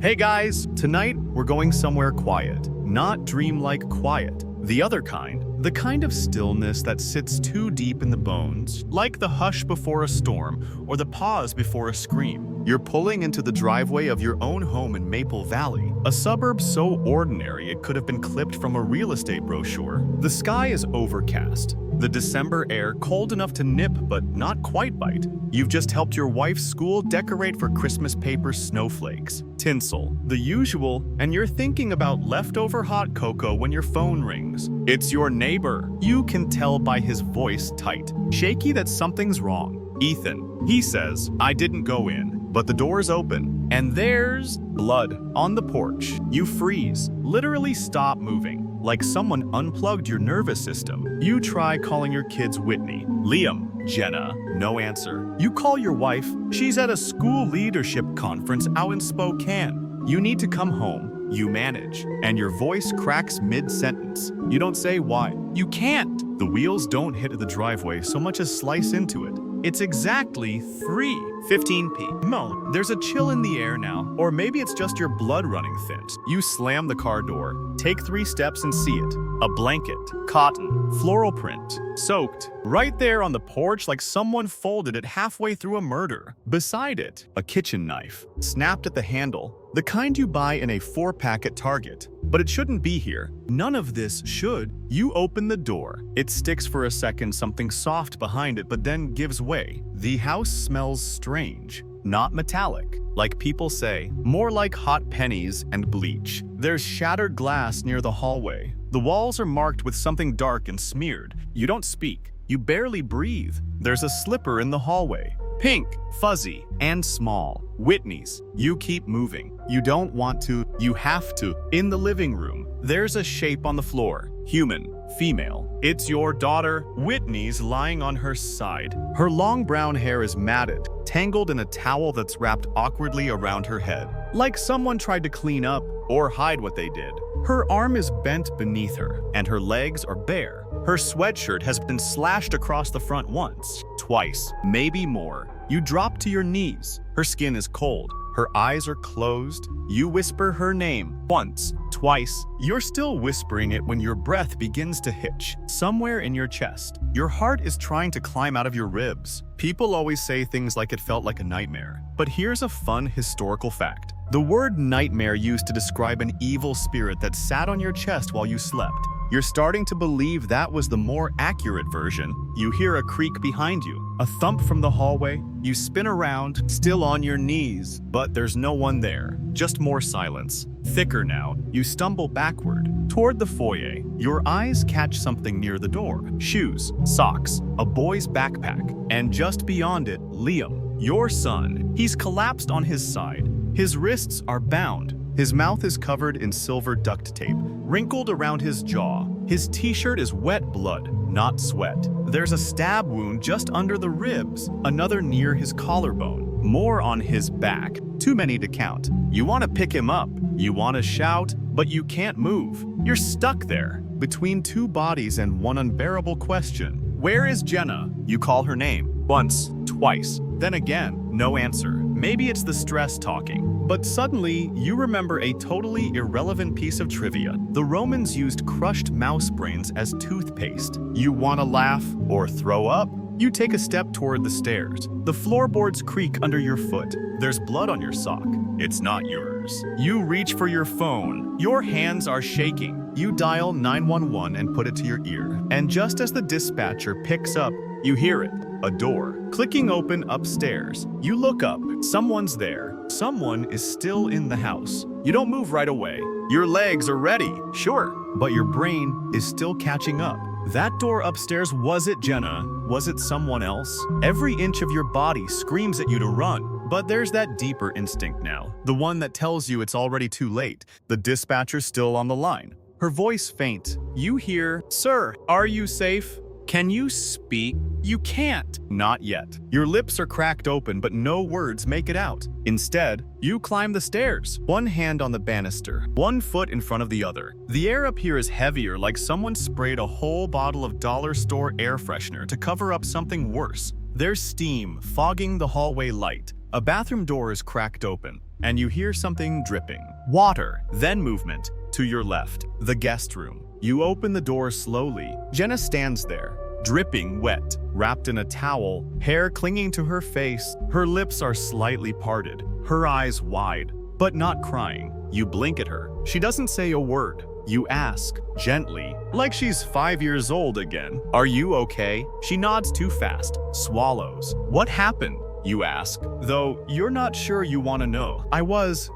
Hey guys, tonight we're going somewhere quiet, not dreamlike quiet. The other kind, the kind of stillness that sits too deep in the bones, like the hush before a storm or the pause before a scream. You're pulling into the driveway of your own home in Maple Valley, a suburb so ordinary it could have been clipped from a real estate brochure. The sky is overcast. The December air cold enough to nip but not quite bite. You've just helped your wife's school decorate for Christmas paper snowflakes, tinsel, the usual, and you're thinking about leftover hot cocoa when your phone rings. It's your neighbor. You can tell by his voice tight, shaky that something's wrong. Ethan. He says, "I didn't go in." But the door's open, and there's blood on the porch. You freeze, literally stop moving, like someone unplugged your nervous system. You try calling your kids Whitney, Liam, Jenna, no answer. You call your wife, she's at a school leadership conference out in Spokane. You need to come home, you manage, and your voice cracks mid-sentence. You don't say why. You can't. The wheels don't hit the driveway so much as slice into it. It's exactly 3:15 p.m. No, there's a chill in the air now, or maybe it's just your blood running thin. You slam the car door, take 3 steps and see it. A blanket, cotton, floral print, soaked, right there on the porch like someone folded it halfway through a murder. Beside it, a kitchen knife, snapped at the handle, the kind you buy in a 4-pack at Target. But it shouldn't be here. None of this should. You open the door. It sticks for a second, something soft behind it, but then gives way. The house smells strange. Not metallic, like people say, more like hot pennies and bleach. There's shattered glass near the hallway. The walls are marked with something dark and smeared. You don't speak. You barely breathe. There's a slipper in the hallway. Pink, fuzzy, and small. Whitney's. You keep moving. You don't want to. You have to. In the living room, there's a shape on the floor. Human, female. It's your daughter, Whitney's, lying on her side. Her long brown hair is matted, tangled in a towel that's wrapped awkwardly around her head, like someone tried to clean up or hide what they did. Her arm is bent beneath her, and her legs are bare. Her sweatshirt has been slashed across the front once, twice, maybe more. You drop to your knees. Her skin is cold. Her eyes are closed. You whisper her name once, twice. You're still whispering it when your breath begins to hitch somewhere in your chest. Your heart is trying to climb out of your ribs. People always say things like it felt like a nightmare. But here's a fun historical fact. The word nightmare used to describe an evil spirit that sat on your chest while you slept. You're starting to believe that was the more accurate version. You hear a creak behind you, a thump from the hallway. You spin around, still on your knees, but there's no one there, just more silence. Thicker now, you stumble backward, toward the foyer. Your eyes catch something near the door. Shoes, socks, a boy's backpack, and just beyond it, Liam, your son. He's collapsed on his side. His wrists are bound. His mouth is covered in silver duct tape, wrinkled around his jaw. His t-shirt is wet blood, not sweat. There's a stab wound just under the ribs, another near his collarbone, more on his back, too many to count. You want to pick him up, you want to shout, but you can't move. You're stuck there, between 2 bodies and one unbearable question. Where is Jenna? You call her name, once, twice, then again, no answer. Maybe it's the stress talking. But suddenly, you remember a totally irrelevant piece of trivia. The Romans used crushed mouse brains as toothpaste. You want to laugh or throw up? You take a step toward the stairs. The floorboards creak under your foot. There's blood on your sock. It's not yours. You reach for your phone. Your hands are shaking. You dial 911 and put it to your ear. And just as the dispatcher picks up, you hear it. A door clicking open upstairs. You look up. Someone's there. Someone is still in the house. You don't move right away. Your legs are ready, sure, but your brain is still catching up. That door upstairs, was it Jenna? Was it someone else? Every inch of your body screams at you to run. But there's that deeper instinct now, the one that tells you it's already too late. The dispatcher's still on the line. Her voice faint. You hear, "Sir, are you safe? Can you speak?" You can't. Not yet. Your lips are cracked open, but no words make it out. Instead, you climb the stairs, one hand on the banister, one foot in front of the other. The air up here is heavier, like someone sprayed a whole bottle of dollar store air freshener to cover up something worse. There's steam fogging the hallway light. A bathroom door is cracked open. and you hear something dripping. Water, then movement. To your left, the guest room. You open the door slowly. Jenna stands there, dripping wet, wrapped in a towel, hair clinging to her face. Her lips are slightly parted, her eyes wide, but not crying. You blink at her. She doesn't say a word. You ask, gently, like she's 5 years old again, "Are you okay?" She nods too fast, swallows. "What happened?" you ask, though you're not sure you want to know.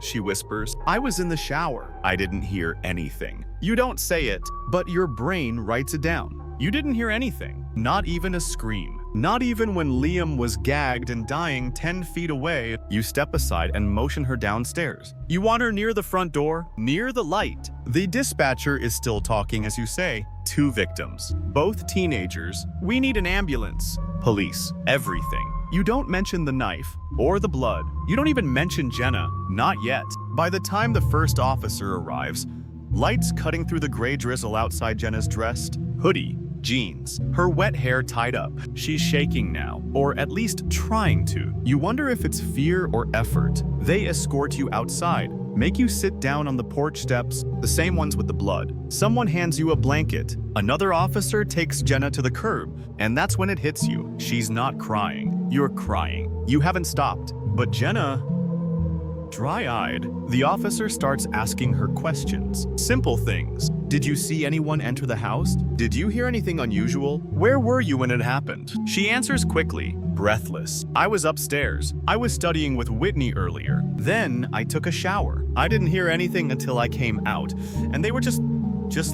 She whispers. "I was in the shower. I didn't hear anything." You don't say it, but your brain writes it down. You didn't hear anything, not even a scream. Not even when Liam was gagged and dying 10 feet away. You step aside and motion her downstairs. You want her near the front door, near the light. The dispatcher is still talking as you say, 2 victims, both teenagers. "We need an ambulance." Police, everything. You don't mention the knife or the blood. You don't even mention Jenna, not yet. By the time the first officer arrives, lights cutting through the gray drizzle outside Jenna's dressed, hoodie, jeans, her wet hair tied up. She's shaking now, or at least trying to. You wonder if it's fear or effort. They escort you outside, make you sit down on the porch steps, the same ones with the blood. Someone hands you a blanket. Another officer takes Jenna to the curb, and that's when it hits you. She's not crying. You're crying. You haven't stopped. But Jenna, dry-eyed, the officer starts asking her questions. Simple things. Did you see anyone enter the house? Did you hear anything unusual? Where were you when it happened? She answers quickly, breathless. "I was upstairs. I was studying with Whitney earlier. Then I took a shower. I didn't hear anything until I came out, and they were just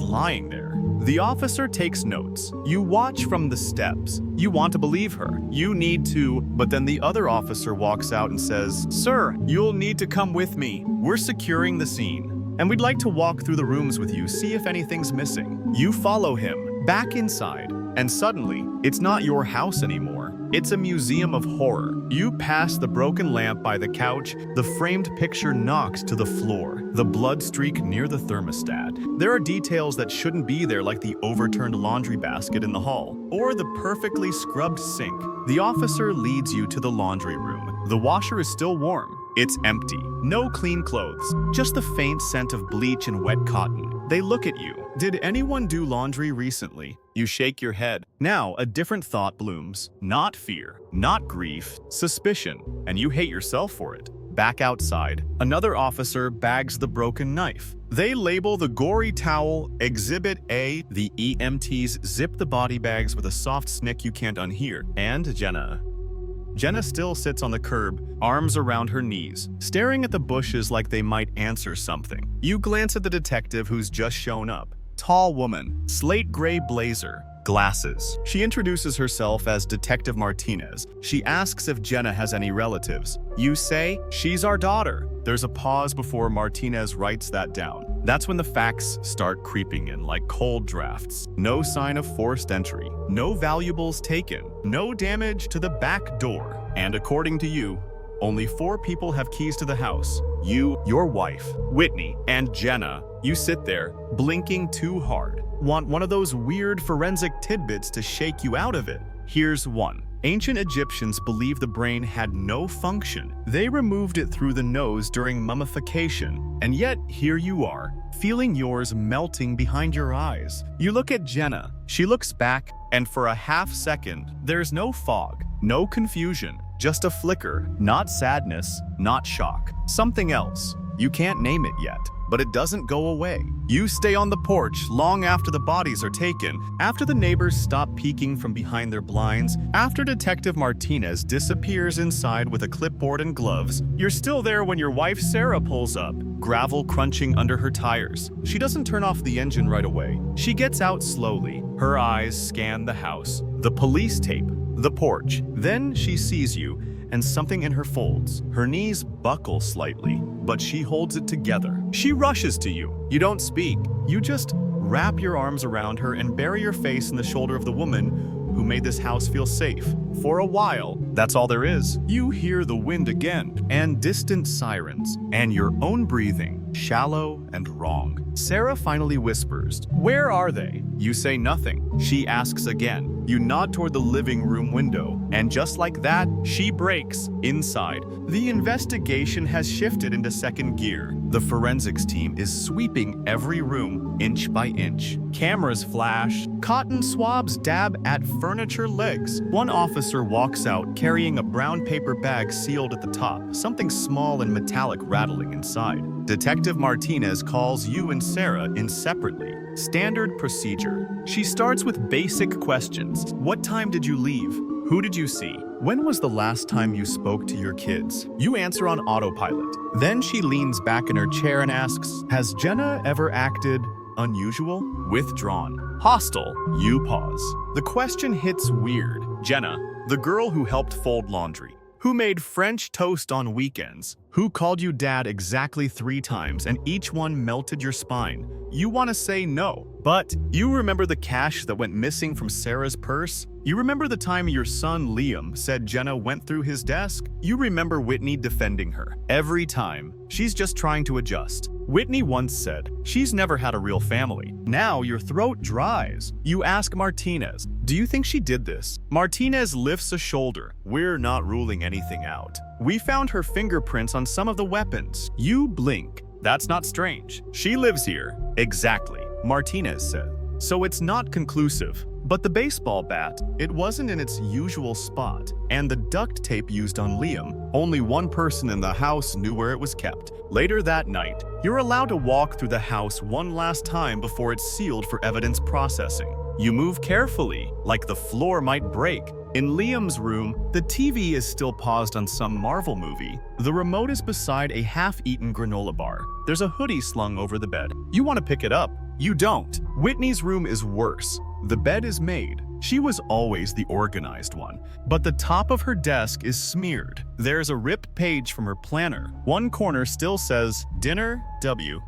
lying there." The officer takes notes. You watch from the steps. You want to believe her. You need to, but then the other officer walks out and says, "Sir, you'll need to come with me. We're securing the scene, and we'd like to walk through the rooms with you, see if anything's missing." You follow him, back inside, and suddenly, it's not your house anymore. It's a museum of horror. You pass the broken lamp by the couch, the framed picture knocked to the floor, the blood streak near the thermostat. There are details that shouldn't be there, like the overturned laundry basket in the hall, or the perfectly scrubbed sink. The officer leads you to the laundry room. The washer is still warm. It's empty. No clean clothes, just the faint scent of bleach and wet cotton. They look at you. Did anyone do laundry recently? You shake your head. Now, a different thought blooms. Not fear, not grief, suspicion, and you hate yourself for it. Back outside, another officer bags the broken knife. They label the gory towel Exhibit A. The EMTs zip the body bags with a soft snick you can't unhear. And Jenna still sits on the curb, arms around her knees, staring at the bushes like they might answer something. You glance at the detective who's just shown up. Tall woman, slate gray blazer, glasses. She introduces herself as Detective Martinez. She asks if Jenna has any relatives. You say, "She's our daughter." There's a pause before Martinez writes that down. That's when the facts start creeping in like cold drafts. No sign of forced entry. No valuables taken. No damage to the back door. And according to you, only 4 people have keys to the house. You, your wife, Whitney, and Jenna. You sit there, blinking too hard. Want one of those weird forensic tidbits to shake you out of it? Here's one. Ancient Egyptians believed the brain had no function. They removed it through the nose during mummification. And yet, here you are, feeling yours melting behind your eyes. You look at Jenna. She looks back, and for a half second, there's no fog, no confusion, just a flicker. Not sadness, not shock. Something else. You can't name it yet, but it doesn't go away. You stay on the porch long after the bodies are taken, after the neighbors stop peeking from behind their blinds, after Detective Martinez disappears inside with a clipboard and gloves. You're still there when your wife Sarah pulls up, gravel crunching under her tires. She doesn't turn off the engine right away. She gets out slowly. Her eyes scan the house, the police tape, the porch. Then she sees you, and something in her folds. Her knees buckle slightly, but she holds it together. She rushes to you. You don't speak. You just wrap your arms around her and bury your face in the shoulder of the woman who made this house feel safe. For a while, that's all there is. You hear the wind again, and distant sirens, and your own breathing, shallow and wrong. Sarah finally whispers, "Where are they?" You say nothing. She asks again. You nod toward the living room window, and just like that, she breaks. Inside, the investigation has shifted into second gear. The forensics team is sweeping every room, inch by inch. Cameras flash, cotton swabs dab at furniture legs. One officer walks out carrying a brown paper bag sealed at the top, something small and metallic rattling inside. Detective Martinez calls you and Sarah in separately. Standard procedure. She starts with basic questions. What time did you leave? Who did you see? When was the last time you spoke to your kids? You answer on autopilot. Then she leans back in her chair and asks, "Has Jenna ever acted unusual?" Withdrawn. Hostile. You pause. The question hits weird. Jenna, the girl who helped fold laundry, who made French toast on weekends, who called you dad exactly 3 times and each one melted your spine. You want to say no, but you remember the cash that went missing from Sarah's purse? You remember the time your son Liam said Jenna went through his desk? You remember Whitney defending her. Every time, she's just trying to adjust. Whitney once said, she's never had a real family. Now your throat dries. You ask Martinez, do you think she did this? Martinez lifts a shoulder. We're not ruling anything out. We found her fingerprints on some of the weapons. You blink. That's not strange. She lives here. Exactly, Martinez said. So it's not conclusive. But the baseball bat, it wasn't in its usual spot. And the duct tape used on Liam, only one person in the house knew where it was kept. Later that night, you're allowed to walk through the house one last time before it's sealed for evidence processing. You move carefully, like the floor might break. In Liam's room, the TV is still paused on some Marvel movie. The remote is beside a half-eaten granola bar. There's a hoodie slung over the bed. You want to pick it up. You don't. Whitney's room is worse. The bed is made. She was always the organized one, but the top of her desk is smeared. There's a ripped page from her planner. One corner still says, "Dinner, W."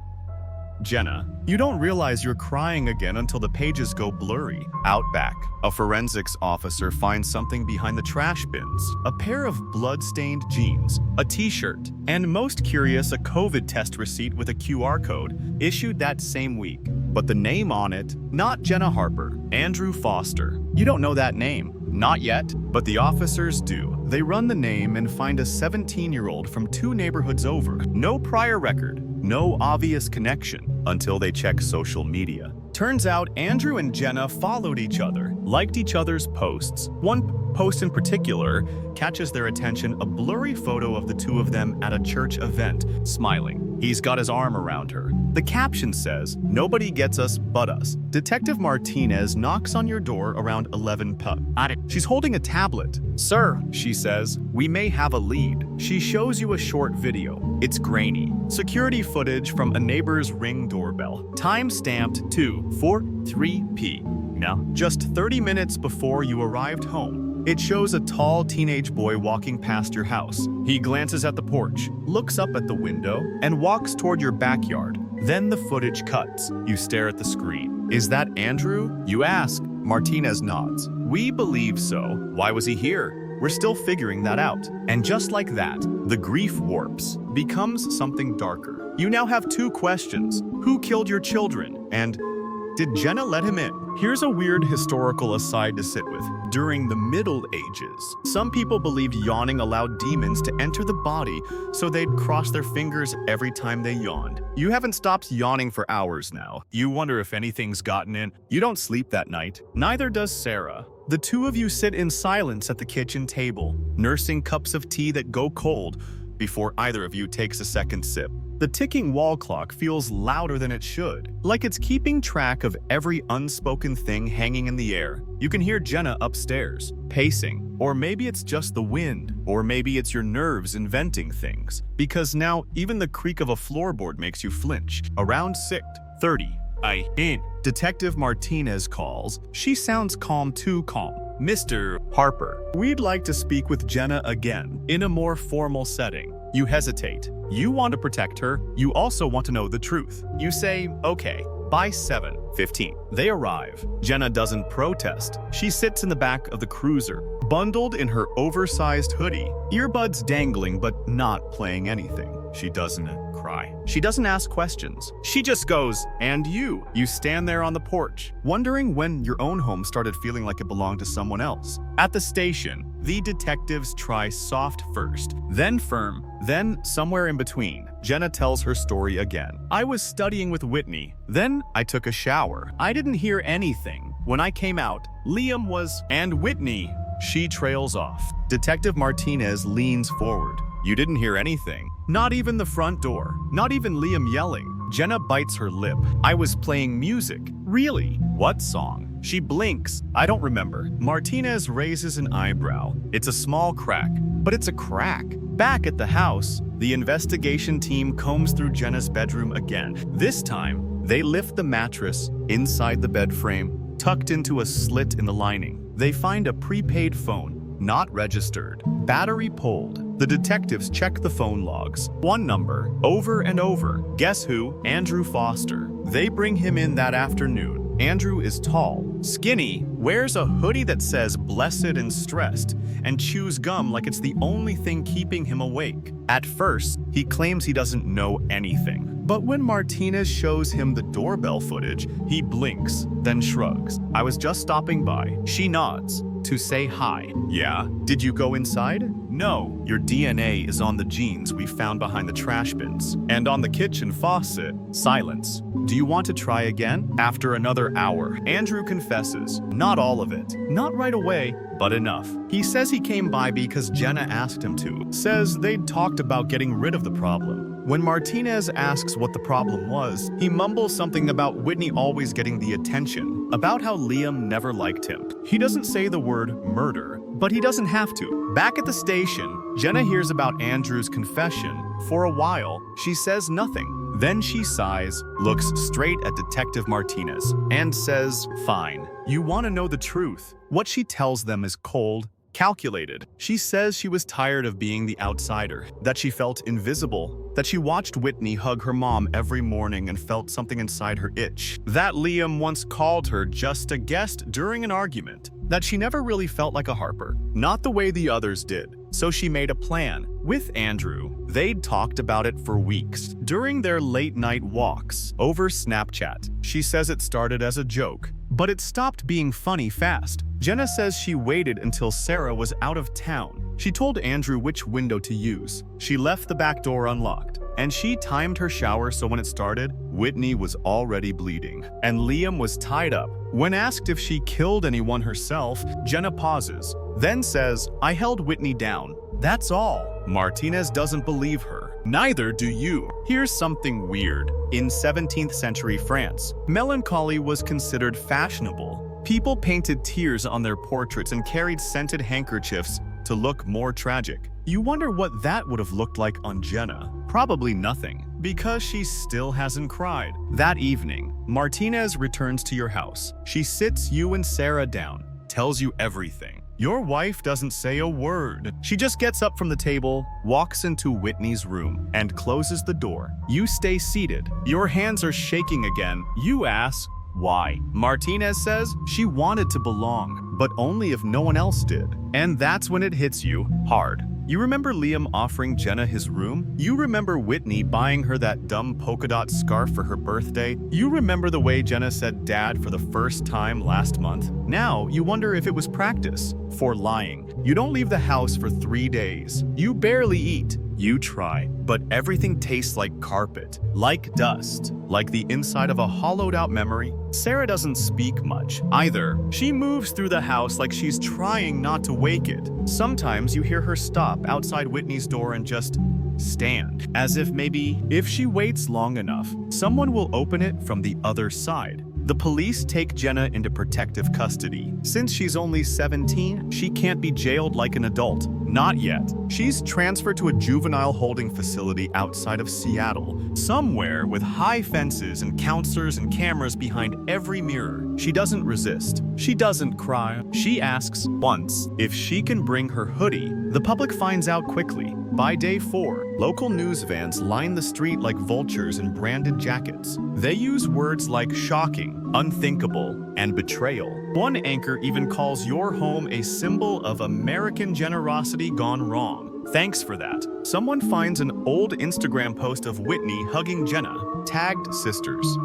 Jenna, you don't realize you're crying again until the pages go blurry. Out back, a forensics officer finds something behind the trash bins. A pair of blood-stained jeans, a t-shirt, and most curious, a COVID test receipt with a QR code issued that same week. But the name on it, not Jenna Harper, Andrew Foster. You don't know that name. Not yet, but the officers do. They run the name and find a 17-year-old from 2 neighborhoods over. No prior record, no obvious connection, until they check social media. Turns out Andrew and Jenna followed each other, liked each other's posts. One post in particular catches their attention, a blurry photo of the two of them at a church event, smiling. He's got his arm around her. The caption says, "Nobody gets us but us." Detective Martinez knocks on your door around 11 p.m. She's holding a tablet. "Sir," she says, "we may have a lead." She shows you a short video. It's grainy. Security footage from a neighbor's Ring doorbell. Time stamped 2:43 p.m. Now, just 30 minutes before you arrived home, it shows a tall teenage boy walking past your house. He glances at the porch, looks up at the window, and walks toward your backyard. Then the footage cuts. You stare at the screen. Is that Andrew? You ask. Martinez nods. We believe so. Why was he here? We're still figuring that out. And just like that, the grief warps, becomes something darker. You now have 2 questions. Who killed your children? And did Jenna let him in? Here's a weird historical aside to sit with. During the Middle Ages, some people believed yawning allowed demons to enter the body, so they'd cross their fingers every time they yawned. You haven't stopped yawning for hours now. You wonder if anything's gotten in. You don't sleep that night. Neither does Sarah. The 2 of you sit in silence at the kitchen table, nursing cups of tea that go cold before either of you takes a second sip. The ticking wall clock feels louder than it should, like it's keeping track of every unspoken thing hanging in the air. You can hear Jenna upstairs, pacing, or maybe it's just the wind, or maybe it's your nerves inventing things. Because now, even the creak of a floorboard makes you flinch. Around 6:30, Detective Martinez calls. She sounds calm, too calm. "Mr. Harper, we'd like to speak with Jenna again, in a more formal setting." You hesitate. You want to protect her. You also want to know the truth. You say, "Okay." By 7:15, they arrive. Jenna doesn't protest. She sits in the back of the cruiser, bundled in her oversized hoodie, earbuds dangling but not playing anything. She doesn't cry. She doesn't ask questions. She just goes, "And you?" You stand there on the porch, wondering when your own home started feeling like it belonged to someone else. At the station, the detectives try soft first, then firm, then somewhere in between. Jenna tells her story again. "I was studying with Whitney. Then I took a shower. I didn't hear anything. When I came out, Liam was, and Whitney." She trails off. Detective Martinez leans forward. "You didn't hear anything? Not even the front door? Not even Liam yelling?" Jenna bites her lip. "I was playing music." "Really? What song?" She blinks. "I don't remember." Martinez raises an eyebrow. "It's a small crack, but it's a crack." Back at the house, the investigation team combs through Jenna's bedroom again. This time, they lift the mattress inside the bed frame, tucked into a slit in the lining. They find a prepaid phone, not registered, battery pulled. The detectives check the phone logs. One number, over and over. Guess who? Andrew Foster. They bring him in that afternoon. Andrew is tall, skinny, wears a hoodie that says blessed and stressed, and chews gum like it's the only thing keeping him awake. At first, he claims he doesn't know anything. But when Martinez shows him the doorbell footage, he blinks, then shrugs. "I was just stopping by." She nods. "To say hi." "Yeah? Did you go inside?" "No. Your DNA is on the jeans we found behind the trash bins. And on the kitchen faucet." Silence. "Do you want to try again?" After another hour, Andrew confesses. Not all of it. Not right away, but enough. He says he came by because Jenna asked him to. Says they'd talked about getting rid of the problem. When Martinez asks what the problem was, he mumbles something about Whitney always getting the attention, about how Liam never liked him. He doesn't say the word murder, but he doesn't have to. Back at the station, Jenna hears about Andrew's confession. For a while, she says nothing. Then she sighs, looks straight at Detective Martinez, and says, "Fine. You want to know the truth." What she tells them is cold, calculated. She says she was tired of being the outsider, that she felt invisible, that she watched Whitney hug her mom every morning and felt something inside her itch, that Liam once called her just a guest during an argument, that she never really felt like a Harper, not the way the others did. So she made a plan. With Andrew, they'd talked about it for weeks, during their late-night walks, over Snapchat. She says it started as a joke, but it stopped being funny fast. Jenna says she waited until Sarah was out of town. She told Andrew which window to use. She left the back door unlocked, and she timed her shower so when it started, Whitney was already bleeding, and Liam was tied up. When asked if she killed anyone herself, Jenna pauses, then says, "I held Whitney down. That's all." Martinez doesn't believe her. Neither do you. Here's something weird. In 17th century France, melancholy was considered fashionable. People painted tears on their portraits and carried scented handkerchiefs to look more tragic. You wonder what that would have looked like on Jenna. Probably nothing, because she still hasn't cried. That evening, Martinez returns to your house. She sits you and Sarah down, tells you everything. Your wife doesn't say a word. She just gets up from the table, walks into Whitney's room, and closes the door. You stay seated. Your hands are shaking again. You ask, why? Martinez says she wanted to belong, but only if no one else did. And that's when it hits you hard. You remember Liam offering Jenna his room? You remember Whitney buying her that dumb polka dot scarf for her birthday? You remember the way Jenna said dad for the first time last month? Now you wonder if it was practice for lying. You don't leave the house for 3 days. You barely eat. You try, but everything tastes like carpet, like dust, like the inside of a hollowed-out memory. Sarah doesn't speak much, either. She moves through the house like she's trying not to wake it. Sometimes you hear her stop outside Whitney's door and just stand, as if maybe, if she waits long enough, someone will open it from the other side. The police take Jenna into protective custody. Since she's only 17, she can't be jailed like an adult. Not yet. She's transferred to a juvenile holding facility outside of Seattle, somewhere with high fences and counselors and cameras behind every mirror. She doesn't resist. She doesn't cry. She asks once if she can bring her hoodie. The public finds out quickly. By day 4, local news vans line the street like vultures in branded jackets. They use words like shocking, unthinkable, and betrayal. One anchor even calls your home a symbol of American generosity gone wrong. Thanks for that. Someone finds an old Instagram post of Whitney hugging Jenna, tagged sisters.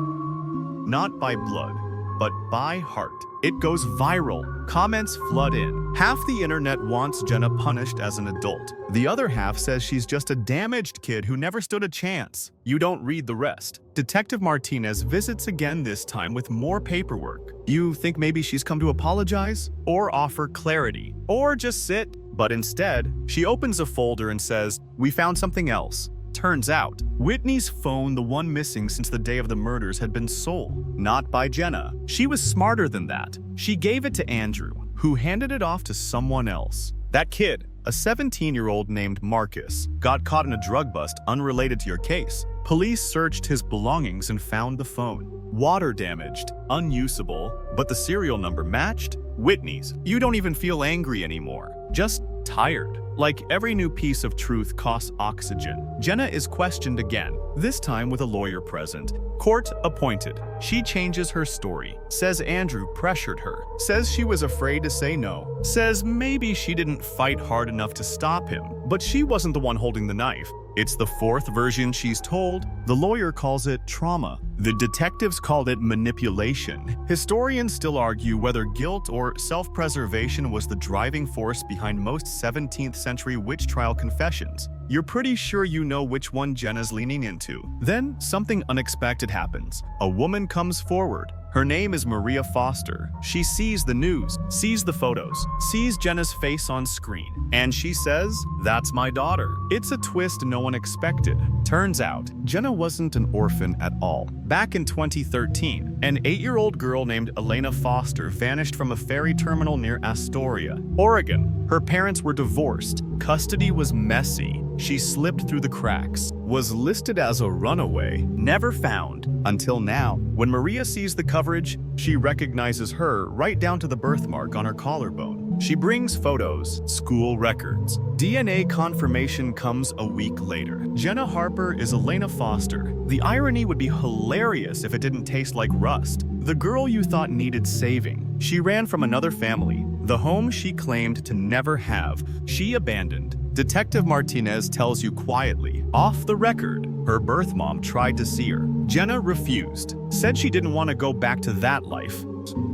Not by blood, but by heart. It goes viral. Comments flood in. Half the internet wants Jenna punished as an adult. The other half says she's just a damaged kid who never stood a chance. You don't read the rest. Detective Martinez visits again, this time with more paperwork. You think maybe she's come to apologize? Or offer clarity? Or just sit? But instead, she opens a folder and says, "We found something else." Turns out, Whitney's phone, the one missing since the day of the murders, had been sold. Not by Jenna. She was smarter than that. She gave it to Andrew, who handed it off to someone else. That kid, a 17-year-old named Marcus, got caught in a drug bust unrelated to your case. Police searched his belongings and found the phone. Water damaged, unusable, but the serial number matched Whitney's. You don't even feel angry anymore, just tired. Like every new piece of truth costs oxygen. Jenna is questioned again, this time with a lawyer present. Court appointed. She changes her story. Says Andrew pressured her. Says she was afraid to say no. Says maybe she didn't fight hard enough to stop him. But she wasn't the one holding the knife. It's the fourth version she's told. The lawyer calls it trauma. The detectives called it manipulation. Historians still argue whether guilt or self-preservation was the driving force behind most 17th century witch trial confessions. You're pretty sure you know which one Jenna's leaning into. Then something unexpected happens. A woman comes forward. Her name is Maria Foster. She sees the news, sees the photos, sees Jenna's face on screen, and she says, "That's my daughter." It's a twist no one expected. Turns out, Jenna wasn't an orphan at all. Back in 2013, an 8-year-old girl named Elena Foster vanished from a ferry terminal near Astoria, Oregon. Her parents were divorced. Custody was messy. She slipped through the cracks, was listed as a runaway, never found. Until now, when Maria sees the coverage, she recognizes her right down to the birthmark on her collarbone. She brings photos, school records. DNA confirmation comes a week later. Jenna Harper is Elena Foster. The irony would be hilarious if it didn't taste like rust. The girl you thought needed saving. She ran from another family. The home she claimed to never have, she abandoned. Detective Martinez tells you quietly, off the record, her birth mom tried to see her. Jenna refused, said she didn't want to go back to that life.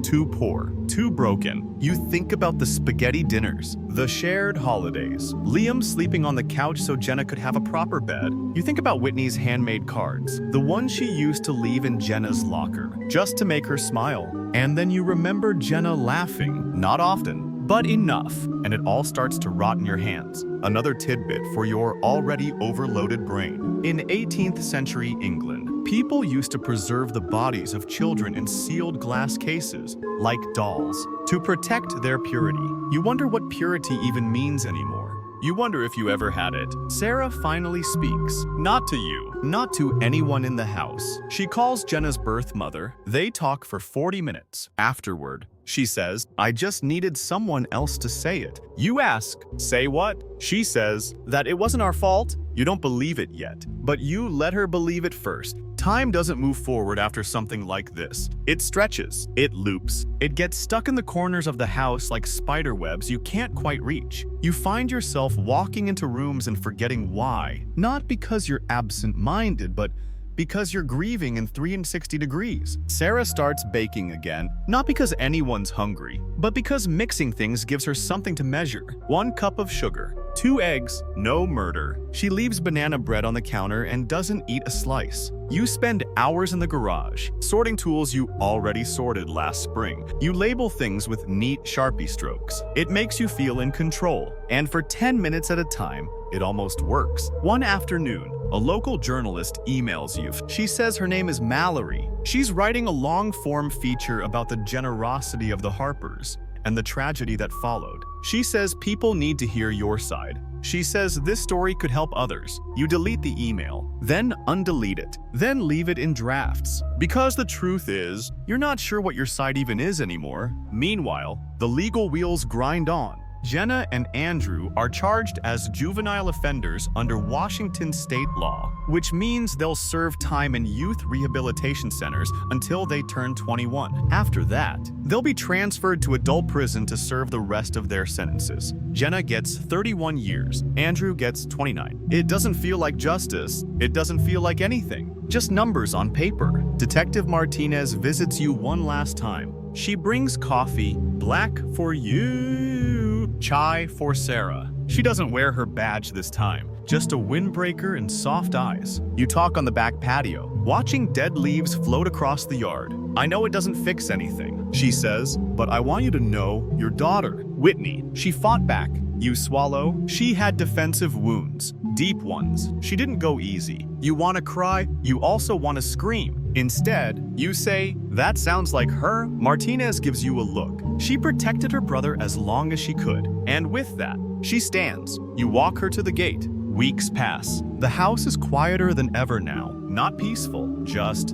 Too poor, too broken. You think about the spaghetti dinners, the shared holidays, Liam sleeping on the couch so Jenna could have a proper bed. You think about Whitney's handmade cards, the ones she used to leave in Jenna's locker, just to make her smile. And then you remember Jenna laughing, not often, but enough, and it all starts to rot in your hands. Another tidbit for your already overloaded brain. In 18th century England, people used to preserve the bodies of children in sealed glass cases, like dolls, to protect their purity. You wonder what purity even means anymore. You wonder if you ever had it. Sarah finally speaks. Not to you, not to anyone in the house. She calls Jenna's birth mother. They talk for 40 minutes. Afterward, she says, "I just needed someone else to say it." You ask, "Say what?" She says that it wasn't our fault. You don't believe it yet, but you let her believe it first. Time doesn't move forward after something like this. It stretches, it loops, it gets stuck in the corners of the house like spider webs you can't quite reach. You find yourself walking into rooms and forgetting why. Not because you're absent-minded, but because you're grieving in 360 degrees. Sarah starts baking again, not because anyone's hungry, but because mixing things gives her something to measure. 1 cup of sugar, 2 eggs, no murder. She leaves banana bread on the counter and doesn't eat a slice. You spend hours in the garage, sorting tools you already sorted last spring. You label things with neat Sharpie strokes. It makes you feel in control, and for 10 minutes at a time, it almost works. One afternoon, a local journalist emails you. She says her name is Mallory. She's writing a long-form feature about the generosity of the Harpers and the tragedy that followed. She says people need to hear your side. She says this story could help others. You delete the email, then undelete it, then leave it in drafts. Because the truth is, you're not sure what your side even is anymore. Meanwhile, the legal wheels grind on. Jenna and Andrew are charged as juvenile offenders under Washington state law, which means they'll serve time in youth rehabilitation centers until they turn 21. After that, they'll be transferred to adult prison to serve the rest of their sentences. Jenna gets 31 years, Andrew gets 29. It doesn't feel like justice. It doesn't feel like anything. Just numbers on paper. Detective Martinez visits you one last time. She brings coffee, black for you, chai for Sarah. She doesn't wear her badge this time, just a windbreaker and soft eyes. You talk on the back patio, watching dead leaves float across the yard. I know it doesn't fix anything, she says, but I want you to know your daughter, Whitney, she fought back. You swallow. She had defensive wounds, deep ones. She didn't go easy. You want to cry, you also want to scream. Instead, you say, that sounds like her. Martinez gives you a look. She protected her brother as long as she could, and with that, she stands. You walk her to the gate. Weeks pass. The house is quieter than ever now. Not peaceful, just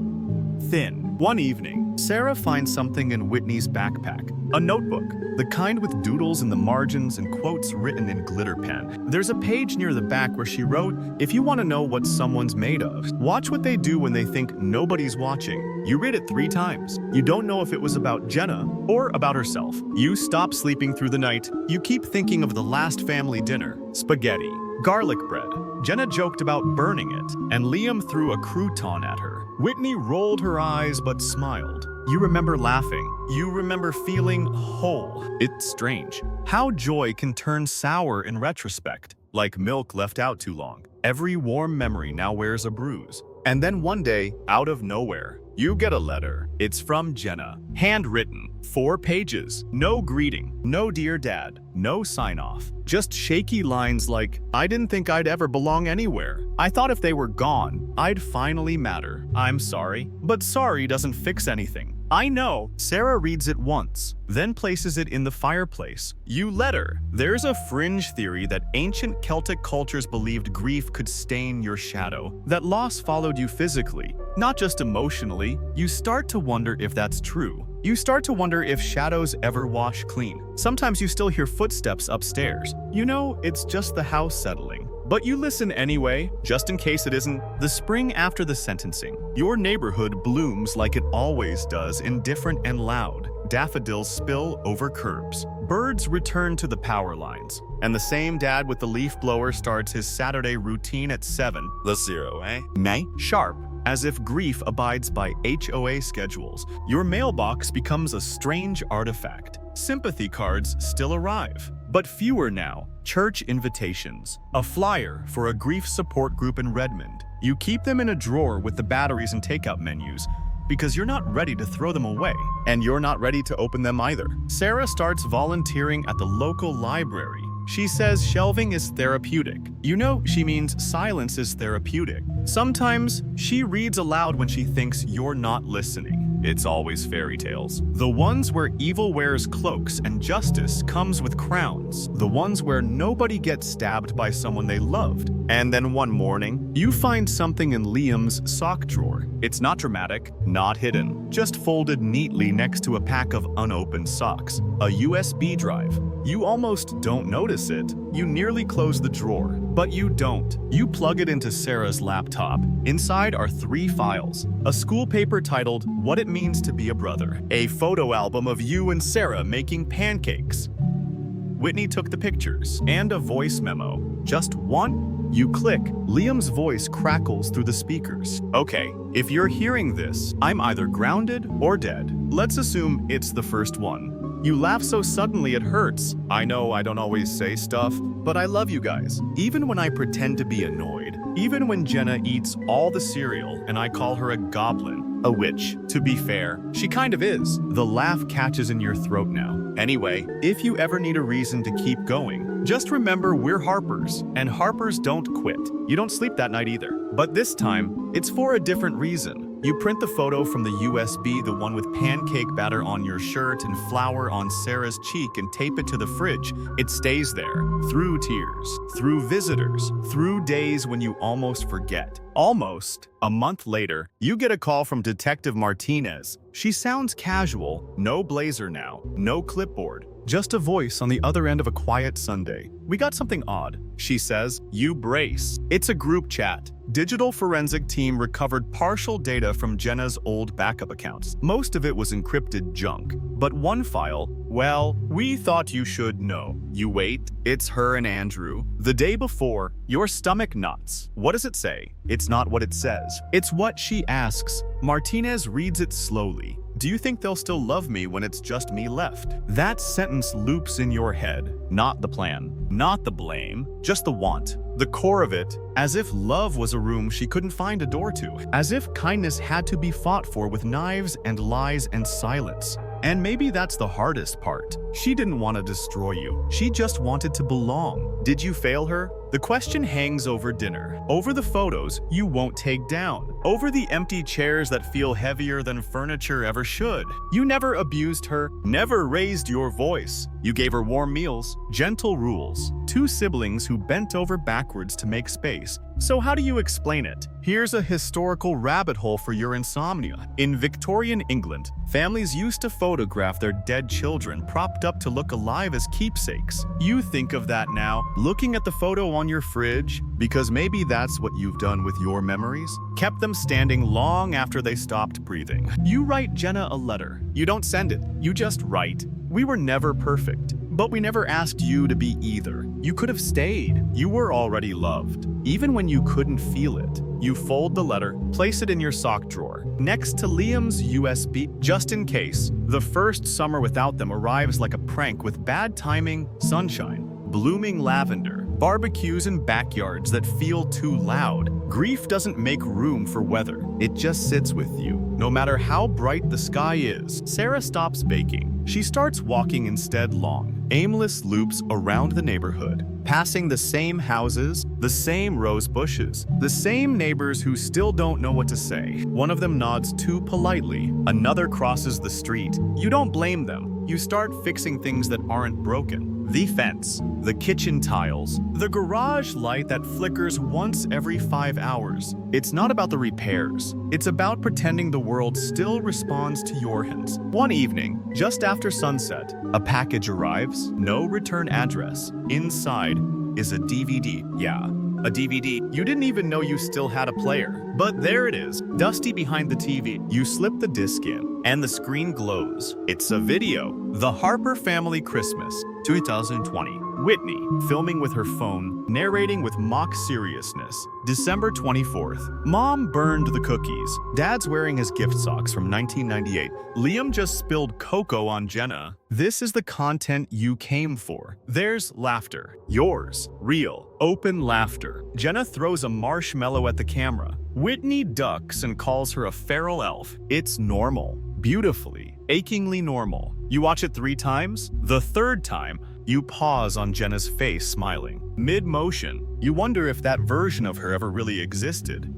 thin. One evening, Sarah finds something in Whitney's backpack. A notebook, the kind with doodles in the margins and quotes written in glitter pen. There's a page near the back where she wrote, if you want to know what someone's made of, watch what they do when they think nobody's watching. You read it 3 times. You don't know if it was about Jenna or about herself. You stop sleeping through the night. You keep thinking of the last family dinner, spaghetti, garlic bread. Jenna joked about burning it, and Liam threw a crouton at her. Whitney rolled her eyes but smiled. You remember laughing. You remember feeling whole. It's strange how joy can turn sour in retrospect, like milk left out too long. Every warm memory now wears a bruise. And then one day, out of nowhere, you get a letter. It's from Jenna. Handwritten, 4 pages. No greeting, no dear dad, no sign-off. Just shaky lines like, I didn't think I'd ever belong anywhere. I thought if they were gone, I'd finally matter. I'm sorry. But sorry doesn't fix anything. I know. Sarah reads it once, then places it in the fireplace. You let her. There's a fringe theory that ancient Celtic cultures believed grief could stain your shadow, that loss followed you physically, not just emotionally. You start to wonder if that's true. You start to wonder if shadows ever wash clean. Sometimes you still hear footsteps upstairs. You know, it's just the house settling. But you listen anyway, just in case it isn't. The spring after the sentencing, your neighborhood blooms like it always does, indifferent and loud. Daffodils spill over curbs. Birds return to the power lines. And the same dad with the leaf blower starts his Saturday routine at 7. The 0, eh? Nay? Sharp. As if grief abides by HOA schedules, your mailbox becomes a strange artifact. Sympathy cards still arrive, but fewer now. Church invitations, a flyer for a grief support group in Redmond. You keep them in a drawer with the batteries and takeout menus because you're not ready to throw them away, and you're not ready to open them either. Sarah starts volunteering at the local library. She says shelving is therapeutic. You know, she means silence is therapeutic. Sometimes she reads aloud when she thinks you're not listening. It's always fairy tales. The ones where evil wears cloaks and justice comes with crowns. The ones where nobody gets stabbed by someone they loved. And then one morning, you find something in Liam's sock drawer. It's not dramatic, not hidden, just folded neatly next to a pack of unopened socks. A USB drive. You almost don't notice it. You nearly close the drawer, but you don't. You plug it into Sarah's laptop. Inside are 3 files. A school paper titled, What It Means to Be a Brother. A photo album of you and Sarah making pancakes. Whitney took the pictures, and a voice memo. Just one? You click. Liam's voice crackles through the speakers. Okay, if you're hearing this, I'm either grounded or dead. Let's assume it's the first one. You laugh so suddenly it hurts. I know I don't always say stuff, but I love you guys. Even when I pretend to be annoyed. Even when Jenna eats all the cereal and I call her a goblin, a witch. To be fair, she kind of is. The laugh catches in your throat now. Anyway, if you ever need a reason to keep going, just remember we're Harpers, and Harpers don't quit. You don't sleep that night either. But this time, it's for a different reason. You print the photo from the USB, the one with pancake batter on your shirt and flour on Sarah's cheek, and tape it to the fridge. It stays there, through tears, through visitors, through days when you almost forget. Almost. A month later, you get a call from Detective Martinez. She sounds casual, no blazer now, no clipboard, just a voice on the other end of a quiet Sunday. "We got something odd," she says. "You brace." It's a group chat. Digital forensic team recovered partial data from Jenna's old backup accounts. Most of it was encrypted junk. But one file, well, we thought you should know. You wait, it's her and Andrew. The day before, your stomach knots. What does it say? It's not what it says. It's what she asks. Martinez reads it slowly. "Do you think they'll still love me when it's just me left?" That sentence loops in your head. Not the plan, not the blame, just the want. The core of it, as if love was a room she couldn't find a door to. As if kindness had to be fought for with knives and lies and silence. And maybe that's the hardest part. She didn't want to destroy you. She just wanted to belong. Did you fail her? The question hangs over dinner, over the photos you won't take down, over the empty chairs that feel heavier than furniture ever should. You never abused her, never raised your voice. You gave her warm meals, gentle rules, two siblings who bent over backwards to make space. So how do you explain it? Here's a historical rabbit hole for your insomnia. In Victorian England, families used to photograph their dead children propped up to look alive as keepsakes. You think of that now, looking at the photo on your fridge, because maybe that's what you've done with your memories. Kept them standing long after they stopped breathing. You write Jenna a letter. You don't send it, you just write. "We were never perfect, but we never asked you to be either. You could have stayed. You were already loved, even when you couldn't feel it." You fold the letter, place it in your sock drawer, next to Liam's USB, just in case. The first summer without them arrives like a prank with bad timing, sunshine, blooming lavender, barbecues in backyards that feel too loud. Grief doesn't make room for weather. It just sits with you. No matter how bright the sky is, Sarah stops baking. She starts walking instead long, aimless loops around the neighborhood, passing the same houses, the same rose bushes, the same neighbors who still don't know what to say. One of them nods too politely, another crosses the street. You don't blame them. You start fixing things that aren't broken. The fence, the kitchen tiles, the garage light that flickers once every 5 hours. It's not about the repairs. It's about pretending the world still responds to your hints. One evening, just after sunset, a package arrives, no return address. Inside is a DVD. Yeah, a DVD. You didn't even know you still had a player. But there it is, dusty behind the TV. You slip the disc in, and the screen glows. It's a video. The Harper Family Christmas, 2020. Whitney, filming with her phone, narrating with mock seriousness. December 24th. Mom burned the cookies. Dad's wearing his gift socks from 1998. Liam just spilled cocoa on Jenna. This is the content you came for. There's laughter. Yours. Real. Open laughter. Jenna throws a marshmallow at the camera. Whitney ducks and calls her a feral elf. It's normal. Beautifully, achingly normal. You watch it 3 times. The third time, you pause on Jenna's face, smiling. Mid-motion, you wonder if that version of her ever really existed,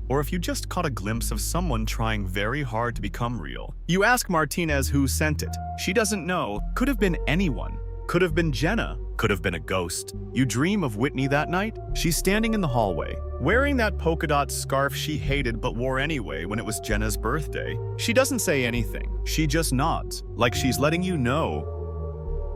or if you just caught a glimpse of someone trying very hard to become real. You ask Martinez who sent it. She doesn't know. Could have been anyone. Could have been Jenna. Could have been a ghost. You dream of Whitney that night. She's standing in the hallway, wearing that polka dot scarf she hated but wore anyway when it was Jenna's birthday. She doesn't say anything. She just nods, like she's letting you know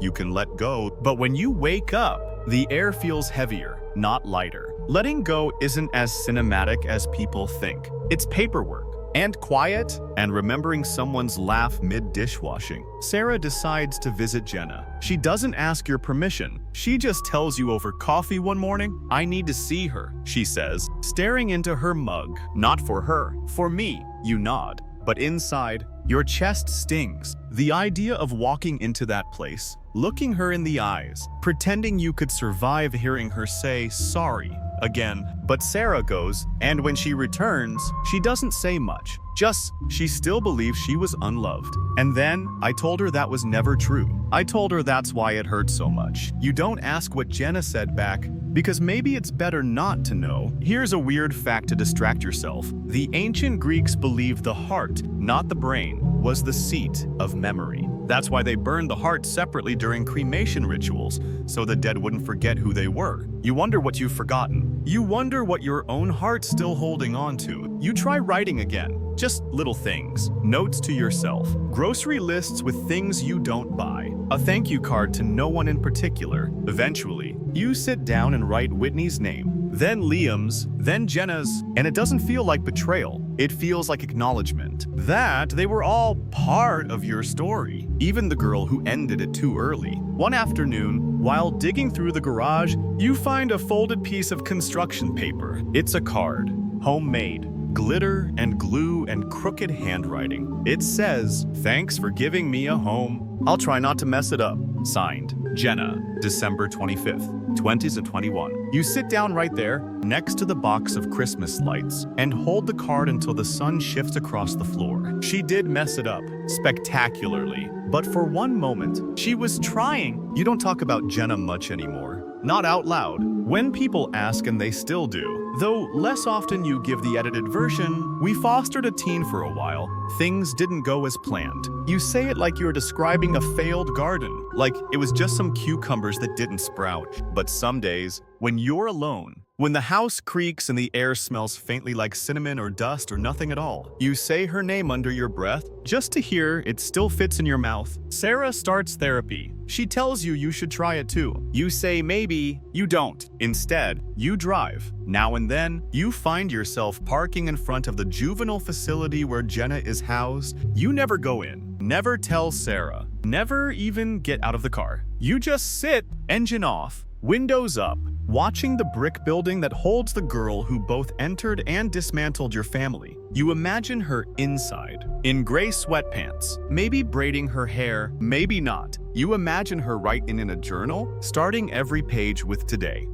you can let go. But when you wake up, the air feels heavier, not lighter. Letting go isn't as cinematic as people think. It's paperwork. And quiet, and remembering someone's laugh mid-dishwashing. Sarah decides to visit Jenna. She doesn't ask your permission. She just tells you over coffee one morning, "I need to see her," she says, staring into her mug. Not for her, for me. You nod. But inside, your chest stings. The idea of walking into that place, looking her in the eyes, pretending you could survive hearing her say sorry again. But Sarah goes, and when she returns, she doesn't say much. Just, she still believes she was unloved. And then, I told her that was never true. I told her that's why it hurt so much. You don't ask what Jenna said back, because maybe it's better not to know. Here's a weird fact to distract yourself. The ancient Greeks believed the heart, not the brain, was the seat of memory. That's why they burned the hearts separately during cremation rituals, so the dead wouldn't forget who they were. You wonder what you've forgotten. You wonder what your own heart's still holding on to. You try writing again. Just little things. Notes to yourself. Grocery lists with things you don't buy. A thank you card to no one in particular. Eventually, you sit down and write Whitney's name, then Liam's, then Jenna's, and it doesn't feel like betrayal. It feels like acknowledgement that they were all part of your story, even the girl who ended it too early. One afternoon, while digging through the garage, you find a folded piece of construction paper. It's a card, homemade. Glitter and glue and crooked handwriting. It says, "Thanks for giving me a home. I'll try not to mess it up." Signed, Jenna, December 25th, 2021. You sit down right there, next to the box of Christmas lights, and hold the card until the sun shifts across the floor. She did mess it up, spectacularly. But for one moment, she was trying. You don't talk about Jenna much anymore. Not out loud. When people ask, and they still do, though less often you give the edited version, "We fostered a teen for a while. Things didn't go as planned." You say it like you're describing a failed garden, like it was just some cucumbers that didn't sprout. But some days, when you're alone, when the house creaks and the air smells faintly like cinnamon or dust or nothing at all, you say her name under your breath, just to hear it still fits in your mouth. Sarah starts therapy. She tells you you should try it too. You say maybe, you don't. Instead, you drive. Now and then, you find yourself parking in front of the juvenile facility where Jenna is housed. You never go in, never tell Sarah, never even get out of the car. You just sit, engine off, windows up, watching the brick building that holds the girl who both entered and dismantled your family. You imagine her inside, in gray sweatpants, maybe braiding her hair, maybe not. You imagine her writing in a journal, starting every page with "Today,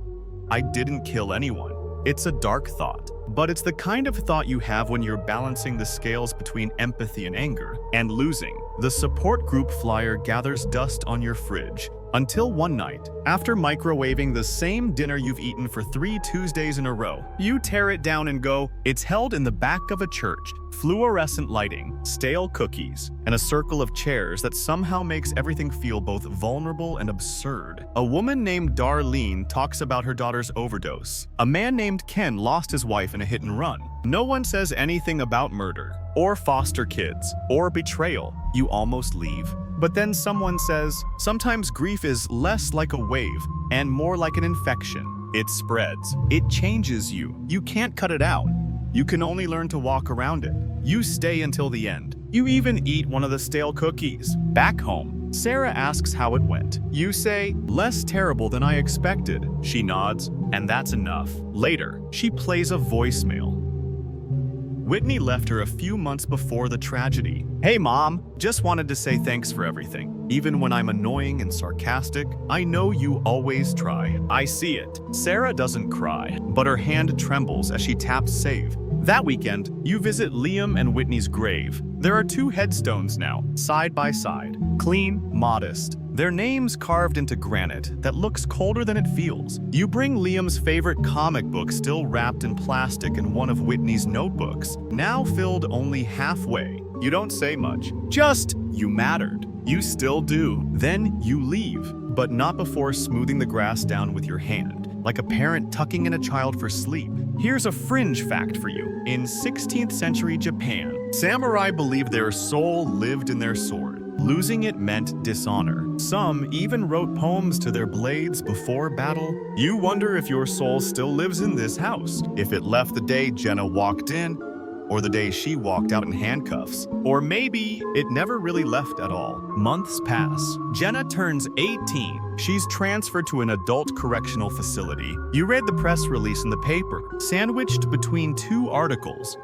I didn't kill anyone." It's a dark thought, but it's the kind of thought you have when you're balancing the scales between empathy and anger, and losing. The support group flyer gathers dust on your fridge, until one night, after microwaving the same dinner you've eaten for 3 Tuesdays in a row, you tear it down and go, it's held in the back of a church. Fluorescent lighting, stale cookies, and a circle of chairs that somehow makes everything feel both vulnerable and absurd. A woman named Darlene talks about her daughter's overdose. A man named Ken lost his wife in a hit and run. No one says anything about murder, or foster kids, or betrayal. You almost leave. But then someone says, sometimes grief is less like a wave and more like an infection. It spreads. It changes you. You can't cut it out. You can only learn to walk around it. You stay until the end. You even eat one of the stale cookies. Back home, Sarah asks how it went. You say, less terrible than I expected. She nods, and that's enough. Later, she plays a voicemail. Whitney left her a few months before the tragedy. "Hey mom, just wanted to say thanks for everything. Even when I'm annoying and sarcastic, I know you always try. I see it." Sarah doesn't cry, but her hand trembles as she taps save. That weekend, you visit Liam and Whitney's grave. There are 2 headstones now, side by side. Clean, modest. Their names carved into granite that looks colder than it feels. You bring Liam's favorite comic book still wrapped in plastic in one of Whitney's notebooks, now filled only halfway. You don't say much, just, you mattered. You still do. Then you leave, but not before smoothing the grass down with your hand, like a parent tucking in a child for sleep. Here's a fringe fact for you. In 16th century Japan, samurai believed their soul lived in their sword. Losing it meant dishonor. Some even wrote poems to their blades before battle. You wonder if your soul still lives in this house, if it left the day Jenna walked in, or the day she walked out in handcuffs. Or maybe it never really left at all. Months pass. Jenna turns 18. She's transferred to an adult correctional facility. You read the press release in the paper, sandwiched between 2 articles.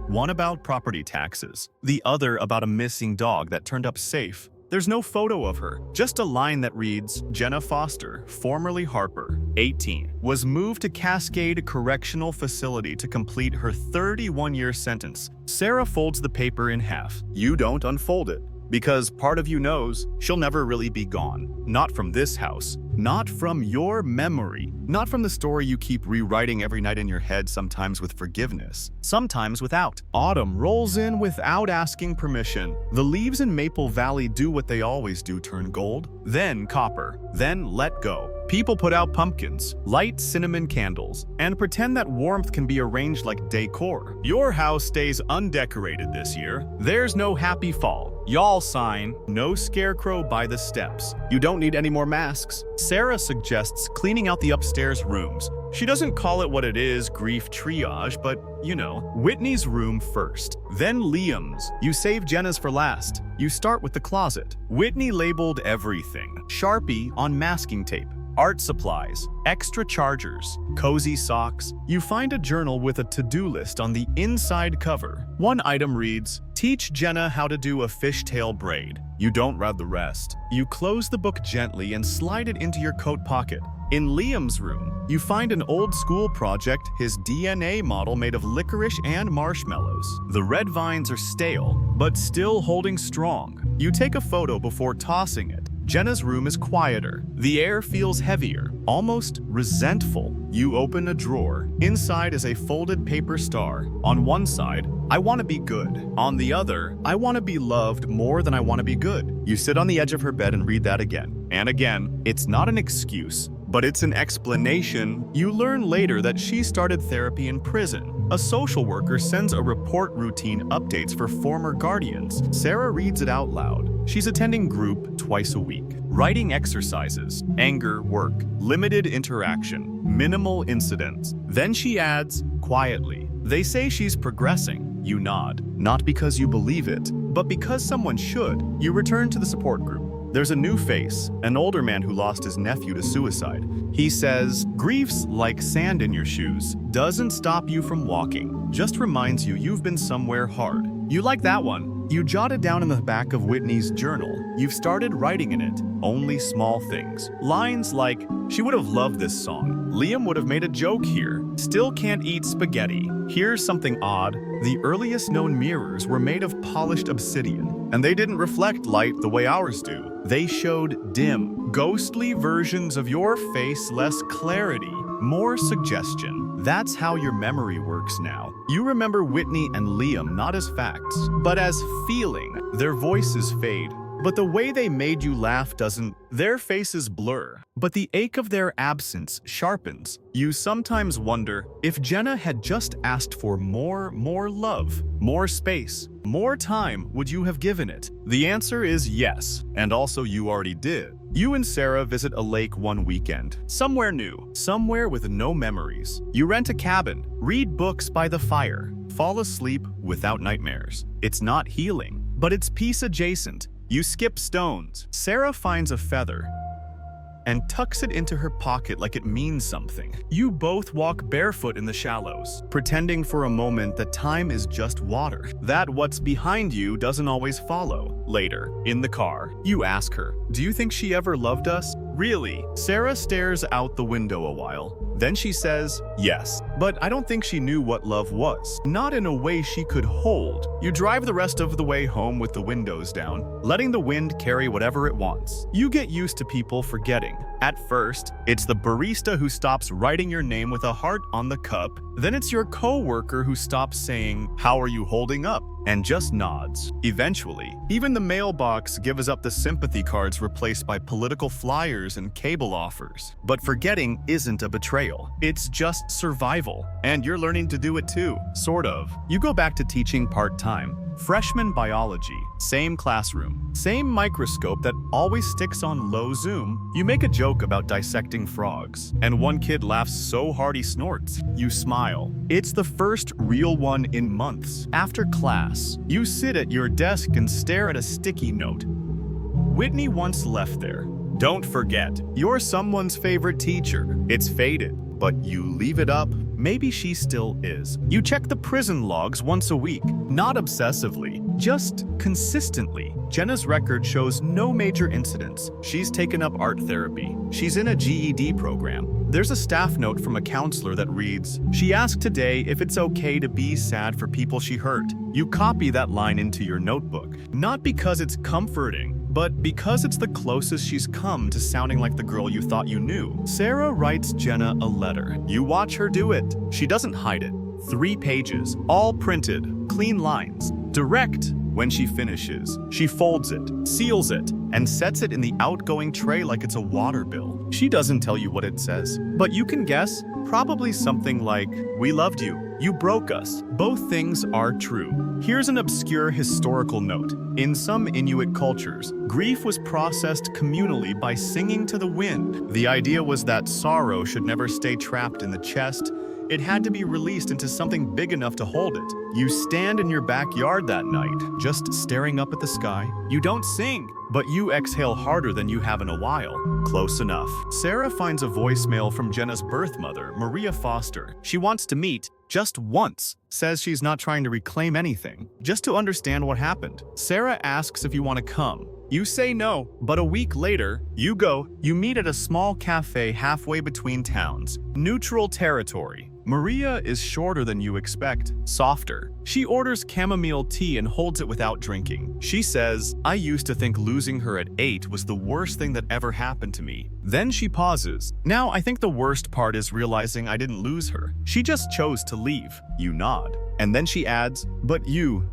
One about property taxes, the other about a missing dog that turned up safe. There's no photo of her, just a line that reads, Jenna Foster, formerly Harper, 18, was moved to Cascade Correctional Facility to complete her 31-year sentence. Sarah folds the paper in half. You don't unfold it, because part of you knows she'll never really be gone. Not from this house, not from your memory, not from the story you keep rewriting every night in your head, sometimes with forgiveness, sometimes without. Autumn rolls in without asking permission. The leaves in Maple Valley do what they always do, turn gold, then copper, then let go. People put out pumpkins, light cinnamon candles, and pretend that warmth can be arranged like decor. Your house stays undecorated this year. There's no happy fall. Y'all sign, no scarecrow by the steps. You don't need any more masks. Sarah suggests cleaning out the upstairs rooms. She doesn't call it what it is, grief triage, but, you know, Whitney's room first, then Liam's. You save Jenna's for last. You start with the closet. Whitney labeled everything. Sharpie on masking tape. Art supplies, extra chargers, cozy socks. You find a journal with a to-do list on the inside cover. One item reads, "Teach Jenna how to do a fishtail braid." You don't read the rest. You close the book gently and slide it into your coat pocket. In Liam's room, you find an old school project, his DNA model made of licorice and marshmallows. The red vines are stale, but still holding strong. You take a photo before tossing it. Jenna's room is quieter. The air feels heavier, almost resentful. You open a drawer. Inside is a folded paper star. On one side, "I want to be good." On the other, "I want to be loved more than I want to be good." You sit on the edge of her bed and read that again. And again. It's not an excuse, but it's an explanation. You learn later that she started therapy in prison. A social worker sends a report routine updates for former guardians. Sarah reads it out loud. She's attending group twice a week. Writing exercises, anger work, limited interaction, minimal incidents. Then she adds, quietly, "They say she's progressing." You nod, not because you believe it, but because someone should. You return to the support group. There's a new face, an older man who lost his nephew to suicide. He says, "Grief's like sand in your shoes. Doesn't stop you from walking. Just reminds you you've been somewhere hard." You like that one. You jot it down in the back of Whitney's journal. You've started writing in it. Only small things. Lines like, "She would have loved this song. Liam would have made a joke here. Still can't eat spaghetti. Here's something odd. The earliest known mirrors were made of polished obsidian, and they didn't reflect light the way ours do. They showed dim, ghostly versions of your face, less clarity, more suggestion." That's how your memory works now. You remember Whitney and Liam not as facts, but as feeling. Their voices fade, but the way they made you laugh doesn't. Their faces blur, but the ache of their absence sharpens. You sometimes wonder if Jenna had just asked for more love, more space, more time, would you have given it? The answer is yes, and also you already did. You and Sarah visit a lake one weekend. Somewhere new, somewhere with no memories. You rent a cabin, read books by the fire, fall asleep without nightmares. It's not healing, but it's peace adjacent. You skip stones. Sarah finds a feather and tucks it into her pocket like it means something. You both walk barefoot in the shallows, pretending for a moment that time is just water, that what's behind you doesn't always follow. Later, in the car, you ask her, "Do you think she ever loved us?" "Really?" Sarah stares out the window a while. Then she says, "Yes, but I don't think she knew what love was. Not in a way she could hold." You drive the rest of the way home with the windows down, letting the wind carry whatever it wants. You get used to people forgetting. At first, it's the barista who stops writing your name with a heart on the cup. Then it's your coworker who stops saying, "How are you holding up?" and just nods. Eventually, even the mailbox gives up the sympathy cards replaced by political flyers and cable offers. But forgetting isn't a betrayal. It's just survival. And you're learning to do it too, sort of. You go back to teaching part-time. Freshman biology, same classroom, same microscope that always sticks on low zoom. You make a joke about dissecting frogs, and one kid laughs so hard he snorts. You smile. It's the first real one in months. After class, you sit at your desk and stare at a sticky note. Whitney once left there. "Don't forget, you're someone's favorite teacher." It's faded, but you leave it up. maybe she still is. You check the prison logs once a week, not obsessively, just consistently. Jenna's record shows no major incidents. She's taken up art therapy. She's in a GED program. There's a staff note from a counselor that reads, "She asked today if it's okay to be sad for people she hurt." You copy that line into your notebook, not because it's comforting, but because it's the closest she's come to sounding like the girl you thought you knew. Sarah writes Jenna a letter. You watch her do it. She doesn't hide it. 3 pages, all printed, clean lines, direct. When she finishes, she folds it, seals it, and sets it in the outgoing tray like it's a water bill. She doesn't tell you what it says, but you can guess, probably something like, "We loved you. You broke us." Both things are true. Here's an obscure historical note. In some Inuit cultures, grief was processed communally by singing to the wind. The idea was that sorrow should never stay trapped in the chest. It had to be released into something big enough to hold it. You stand in your backyard that night, just staring up at the sky. You don't sing, but you exhale harder than you have in a while. Close enough. Sarah finds a voicemail from Jenna's birth mother, Maria Foster. She wants to meet, just once. Says she's not trying to reclaim anything, just to understand what happened. Sarah asks if you want to come. You say no, but a week later, you go. You meet at a small cafe halfway between towns. Neutral territory. Maria is shorter than you expect, softer. She orders chamomile tea and holds it without drinking. She says, "I used to think losing her at 8 was the worst thing that ever happened to me." Then she pauses. "Now I think the worst part is realizing I didn't lose her. She just chose to leave." You nod. And then she adds, "But you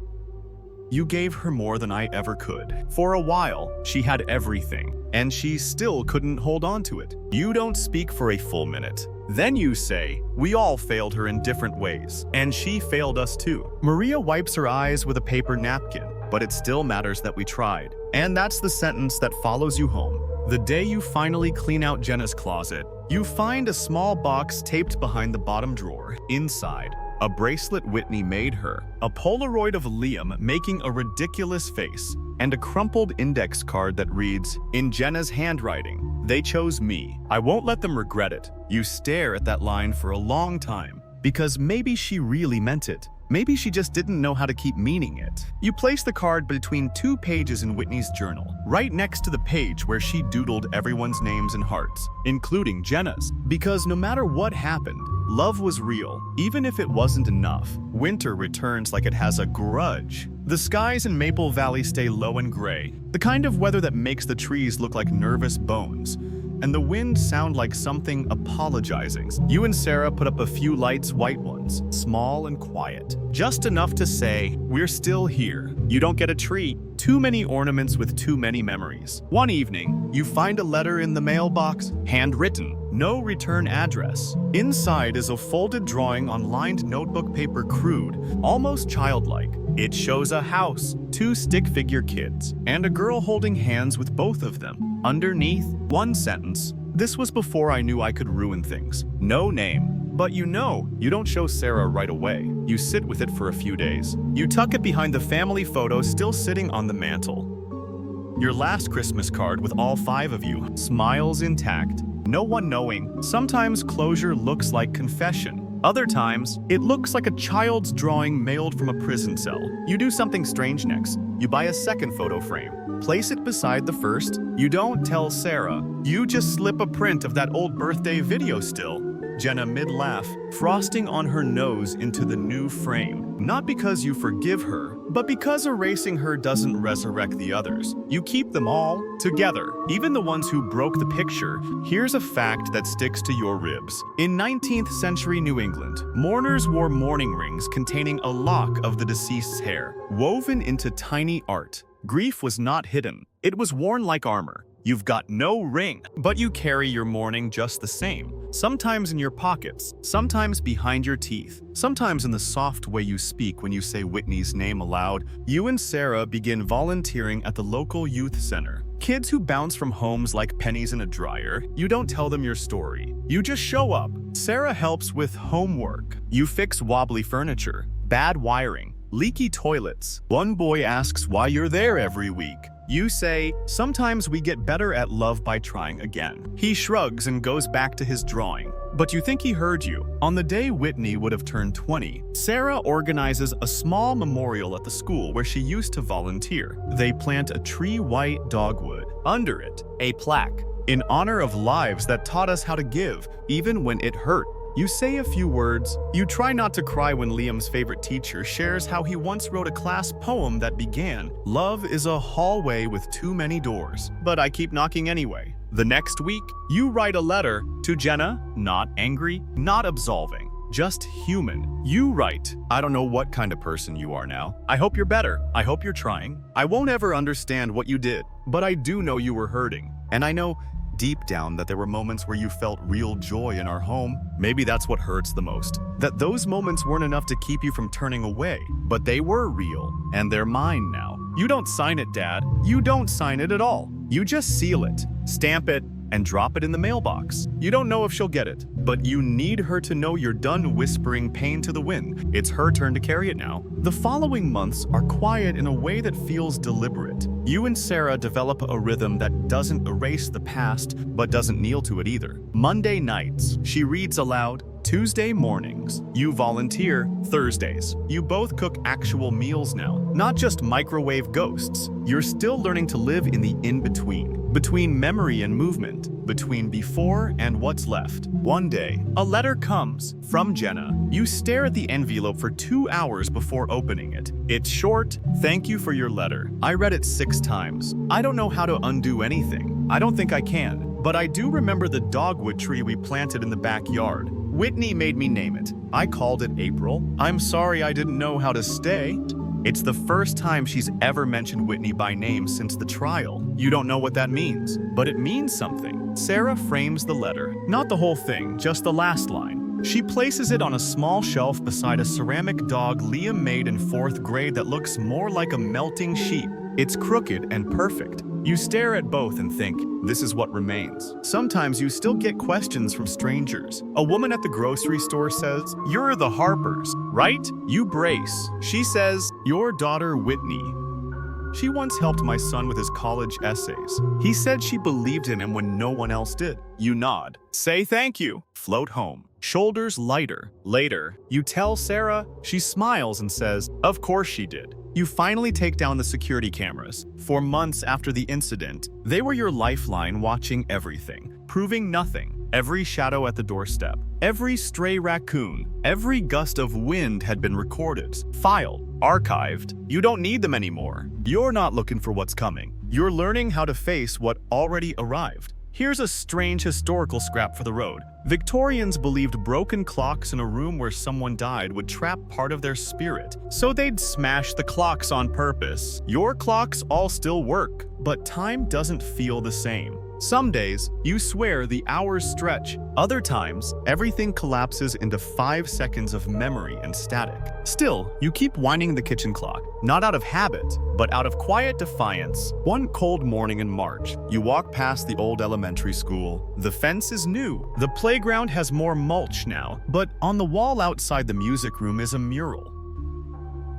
gave her more than I ever could." For a while, she had everything, and she still couldn't hold on to it. You don't speak for a full minute. Then you say, "We all failed her in different ways, and she failed us too." Maria wipes her eyes with a paper napkin, but it still matters that we tried. And that's the sentence that follows you home. The day you finally clean out Jenna's closet, you find a small box taped behind the bottom drawer. Inside, a bracelet Whitney made her, a Polaroid of Liam making a ridiculous face, and a crumpled index card that reads, "In Jenna's handwriting, they chose me. I won't let them regret it." You stare at that line for a long time, because maybe she really meant it. Maybe she just didn't know how to keep meaning it. You place the card between 2 pages in Whitney's journal, right next to the page where she doodled everyone's names and hearts, including Jenna's. Because no matter what happened, love was real, even if it wasn't enough. Winter returns like it has a grudge. The skies in Maple Valley stay low and gray, the kind of weather that makes the trees look like nervous bones, and the wind sound like something apologizing. You and Sarah put up a few lights, white ones, small and quiet. Just enough to say, "We're still here." You don't get a tree. Too many ornaments with too many memories. One evening, you find a letter in the mailbox, handwritten, no return address. Inside is a folded drawing on lined notebook paper, crude, almost childlike. It shows a house, 2 stick-figure kids, and a girl holding hands with both of them. Underneath, one sentence, "This was before I knew I could ruin things." No name. But you don't show Sarah right away. You sit with it for a few days. You tuck it behind the family photo still sitting on the mantle. Your last Christmas card with all 5 of you, smiles intact, no one knowing. Sometimes closure looks like confession. Other times, it looks like a child's drawing mailed from a prison cell. You do something strange next. You buy a second photo frame. Place it beside the first. You don't tell Sarah. You just slip a print of that old birthday video still. Jenna mid-laugh, frosting on her nose into the new frame. Not because you forgive her, but because erasing her doesn't resurrect the others. You keep them all together, even the ones who broke the picture. Here's a fact that sticks to your ribs. In 19th century New England, mourners wore mourning rings containing a lock of the deceased's hair, woven into tiny art. Grief was not hidden. It was worn like armor. You've got no ring, but you carry your mourning just the same. Sometimes in your pockets, sometimes behind your teeth, sometimes in the soft way you speak when you say Whitney's name aloud. You and Sarah begin volunteering at the local youth center. Kids who bounce from homes like pennies in a dryer. You don't tell them your story. You just show up. Sarah helps with homework. You fix wobbly furniture, bad wiring, leaky toilets. One boy asks why you're there every week. You say, "Sometimes we get better at love by trying again." He shrugs and goes back to his drawing. but you think he heard you. On the day Whitney would have turned 20, Sarah organizes a small memorial at the school where she used to volunteer. They plant a tree-white dogwood. Under it, a plaque, in honor of lives that taught us how to give, even when it hurt. You say a few words. You try not to cry when Liam's favorite teacher shares how he once wrote a class poem that began, "Love is a hallway with too many doors, but I keep knocking anyway." The next week, you write a letter to Jenna, not angry, not absolving, just human. You write, "I don't know what kind of person you are now. I hope you're better. I hope you're trying. I won't ever understand what you did, but I do know you were hurting. And I know deep down that there were moments where you felt real joy in our home. Maybe that's what hurts the most. That those moments weren't enough to keep you from turning away, but they were real, and they're mine now." You don't sign it, Dad. You don't sign it at all. You just seal it, stamp it, and drop it in the mailbox. You don't know if she'll get it, but you need her to know you're done whispering pain to the wind. It's her turn to carry it now. The following months are quiet in a way that feels deliberate. You and Sarah develop a rhythm that doesn't erase the past, but doesn't kneel to it either. Monday nights, she reads aloud. Tuesday mornings, you volunteer. Thursdays, you both cook actual meals now, not just microwave ghosts. You're still learning to live in the in-between, between memory and movement, between before and what's left. One day, a letter comes from Jenna. You stare at the envelope for 2 hours before opening it. It's short, "Thank you for your letter. I read it 6 times. I don't know how to undo anything. I don't think I can. But I do remember the dogwood tree we planted in the backyard. Whitney made me name it. I called it April. I'm sorry I didn't know how to stay." It's the first time she's ever mentioned Whitney by name since the trial. You don't know what that means, but it means something. Sarah frames the letter. Not the whole thing, just the last line. She places it on a small shelf beside a ceramic dog Liam made in 4th grade that looks more like a melting sheep. It's crooked and perfect. You stare at both and think, this is what remains. Sometimes you still get questions from strangers. A woman at the grocery store says, "You're the Harpers, right?" You brace. She says, "Your daughter Whitney. She once helped my son with his college essays. He said she believed in him when no one else did." You nod. Say thank you. Float home. Shoulders lighter. Later, you tell Sarah. She smiles and says, "Of course she did." You finally take down the security cameras. For months after the incident, they were your lifeline, watching everything, proving nothing. Every shadow at the doorstep, every stray raccoon, every gust of wind had been recorded, filed, archived. You don't need them anymore. You're not looking for what's coming. You're learning how to face what already arrived. Here's a strange historical scrap for the road. Victorians believed broken clocks in a room where someone died would trap part of their spirit, so they'd smash the clocks on purpose. Your clocks all still work, but time doesn't feel the same. Some days, you swear the hours stretch. Other times, everything collapses into 5 seconds of memory and static. Still, you keep winding the kitchen clock, not out of habit, but out of quiet defiance. One cold morning in March, you walk past the old elementary school. The fence is new. The playground has more mulch now, but on the wall outside the music room is a mural.